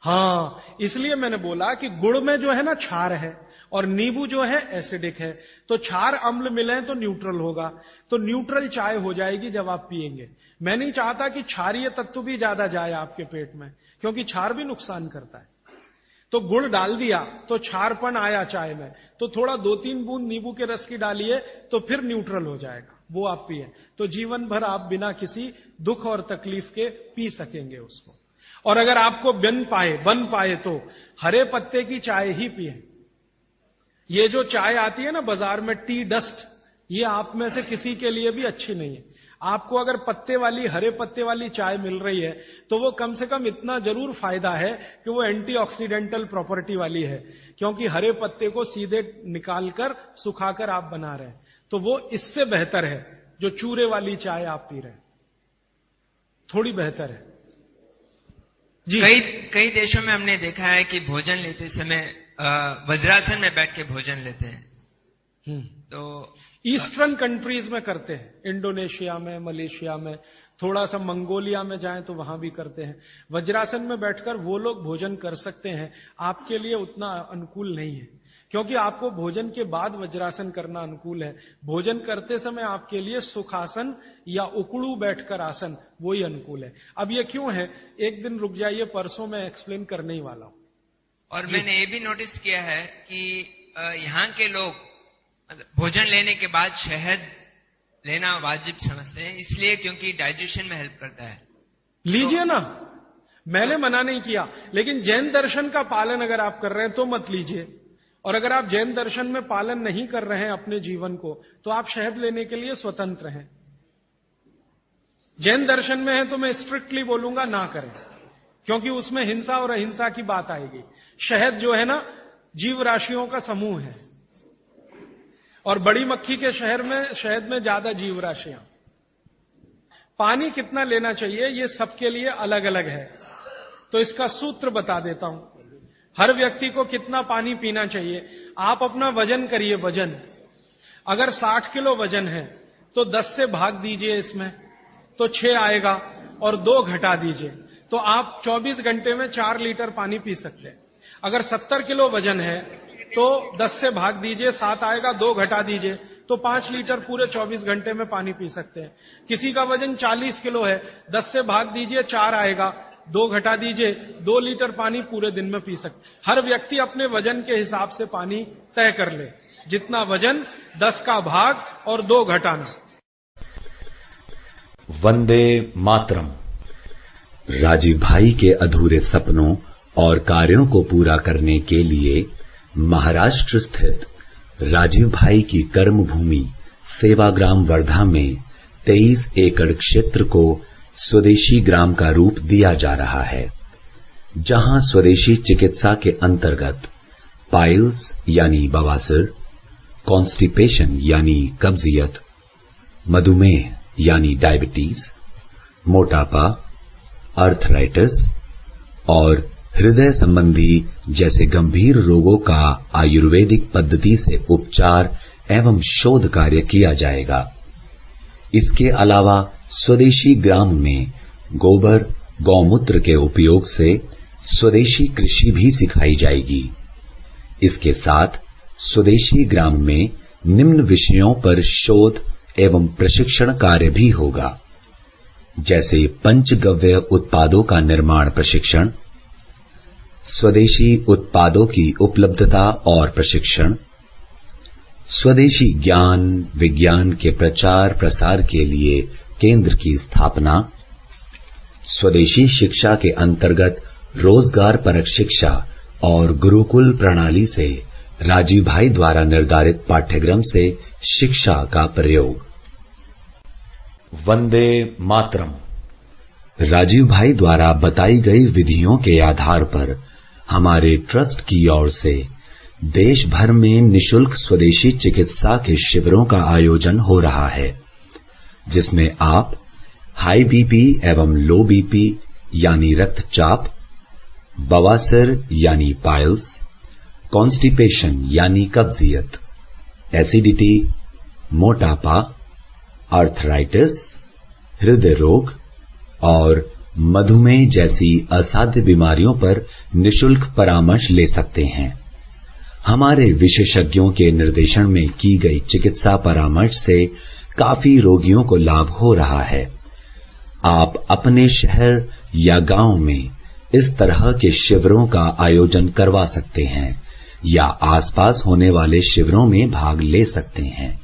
हां, इसलिए मैंने बोला कि गुड़ में जो है ना क्षार है और नींबू जो है एसिडिक है, तो क्षार अम्ल मिले तो न्यूट्रल होगा, तो न्यूट्रल चाय हो जाएगी जब आप पिएंगे। मैं नहीं चाहता कि क्षारीय तत्व भी ज्यादा जाए आपके पेट में, क्योंकि क्षार भी नुकसान करता है। तो गुड़ डाल दिया तो क्षारपन आया चाय में, तो थोड़ा 2-3 बूंद नींबू के रस की डालिए तो फिर न्यूट्रल हो जाएगा, वो आप पिए। तो जीवन भर आप बिना किसी दुख और तकलीफ के पी सकेंगे उसको। और अगर आपको बन पाए तो हरे पत्ते की चाय ही पिए। ये जो चाय आती है ना बाजार में, टी डस्ट, ये आप में से किसी के लिए भी अच्छी नहीं है। आपको अगर पत्ते वाली, हरे पत्ते वाली चाय मिल रही है तो वो कम से कम इतना जरूर फायदा है कि वो एंटीऑक्सीडेंटल प्रॉपर्टी वाली है, क्योंकि हरे पत्ते को सीधे निकालकर सुखाकर आप बना रहे हैं। तो वो इससे बेहतर है जो चूरे वाली चाय आप पी रहे हैं, थोड़ी बेहतर है जी। कई देशों में हमने देखा है कि भोजन लेते समय वज्रासन में बैठ के भोजन लेते हैं। तो ईस्टर्न कंट्रीज में करते हैं, इंडोनेशिया में, मलेशिया में, थोड़ा सा मंगोलिया में जाएं तो वहां भी करते हैं। वज्रासन में बैठकर वो लोग भोजन कर सकते हैं, आपके लिए उतना अनुकूल नहीं है, क्योंकि आपको भोजन के बाद वज्रासन करना अनुकूल है। भोजन करते समय आपके लिए सुखासन या उकड़ू बैठकर आसन वही अनुकूल है। अब ये क्यों है, एक दिन रुक जाइए, परसों मैं एक्सप्लेन करने ही वाला हूं। और मैंने ये भी नोटिस किया है कि यहाँ के लोग भोजन लेने के बाद शहद लेना वाजिब समझते हैं, इसलिए क्योंकि डाइजेशन में हेल्प करता है। लीजिए ना, मैंने मना नहीं किया, लेकिन जैन दर्शन का पालन अगर आप कर रहे हैं तो मत लीजिए। और अगर आप जैन दर्शन में पालन नहीं कर रहे हैं अपने जीवन को, तो आप शहद लेने के लिए स्वतंत्र हैं। जैन दर्शन में है तो मैं स्ट्रिक्टली बोलूंगा ना करें, क्योंकि उसमें हिंसा और अहिंसा की बात आएगी। शहद जो है ना जीव राशियों का समूह है, और बड़ी मक्खी के शहद में ज्यादा जीव राशियां। पानी कितना लेना चाहिए ये सबके लिए अलग अलग है, तो इसका सूत्र बता देता हूं। हर व्यक्ति को कितना पानी पीना चाहिए, आप अपना वजन करिए। वजन अगर 60 किलो वजन है तो 10 से भाग दीजिए इसमें, तो 6 आएगा, और 2 घटा दीजिए, तो आप 24 घंटे में 4 लीटर पानी पी सकते हैं। अगर 70 किलो वजन है तो 10 से भाग दीजिए, 7 आएगा, 2 घटा दीजिए, तो 5 लीटर पूरे 24 घंटे में पानी पी सकते हैं। किसी का वजन 40 किलो है, 10 से भाग दीजिए, 4 आएगा, 2 घटा दीजिए, 2 लीटर पानी पूरे दिन में पी सकते। हर व्यक्ति अपने वजन के हिसाब से पानी तय कर ले, जितना वजन 10 का भाग और 2 घटाना। वंदे मातरम। राजीव भाई के अधूरे सपनों और कार्यों को पूरा करने के लिए महाराष्ट्र स्थित राजीव भाई की कर्मभूमि सेवाग्राम वर्धा में 23 एकड़ क्षेत्र को स्वदेशी ग्राम का रूप दिया जा रहा है, जहां स्वदेशी चिकित्सा के अंतर्गत पाइल्स यानी बवासीर, कॉन्स्टिपेशन यानी कब्जियत, मधुमेह यानी डायबिटीज, मोटापा, अर्थराइटिस और हृदय संबंधी जैसे गंभीर रोगों का आयुर्वेदिक पद्धति से उपचार एवं शोध कार्य किया जाएगा। इसके अलावा स्वदेशी ग्राम में गोबर गौमूत्र के उपयोग से स्वदेशी कृषि भी सिखाई जाएगी। इसके साथ स्वदेशी ग्राम में निम्न विषयों पर शोध एवं प्रशिक्षण कार्य भी होगा, जैसे पंचगव्य उत्पादों का निर्माण प्रशिक्षण, स्वदेशी उत्पादों की उपलब्धता और प्रशिक्षण, स्वदेशी ज्ञान विज्ञान के प्रचार प्रसार के लिए केंद्र की स्थापना, स्वदेशी शिक्षा के अंतर्गत रोजगार परक शिक्षा और गुरुकुल प्रणाली से राजीव भाई द्वारा निर्धारित पाठ्यक्रम से शिक्षा का प्रयोग। वंदे मातरम। राजीव भाई द्वारा बताई गई विधियों के आधार पर हमारे ट्रस्ट की ओर से देश भर में निशुल्क स्वदेशी चिकित्सा के शिविरों का आयोजन हो रहा है, जिसमें आप हाई बीपी एवं लो बीपी यानी रक्तचाप, बवासीर यानी पाइल्स, कॉन्स्टिपेशन यानी कब्जियत, एसिडिटी, मोटापा, आर्थराइटिस, हृदय रोग और मधुमेह जैसी असाध्य बीमारियों पर निशुल्क परामर्श ले सकते हैं। हमारे विशेषज्ञों के निर्देशन में की गई चिकित्सा परामर्श से काफी रोगियों को लाभ हो रहा है। आप अपने शहर या गांव में इस तरह के शिविरों का आयोजन करवा सकते हैं या आसपास होने वाले शिविरों में भाग ले सकते हैं।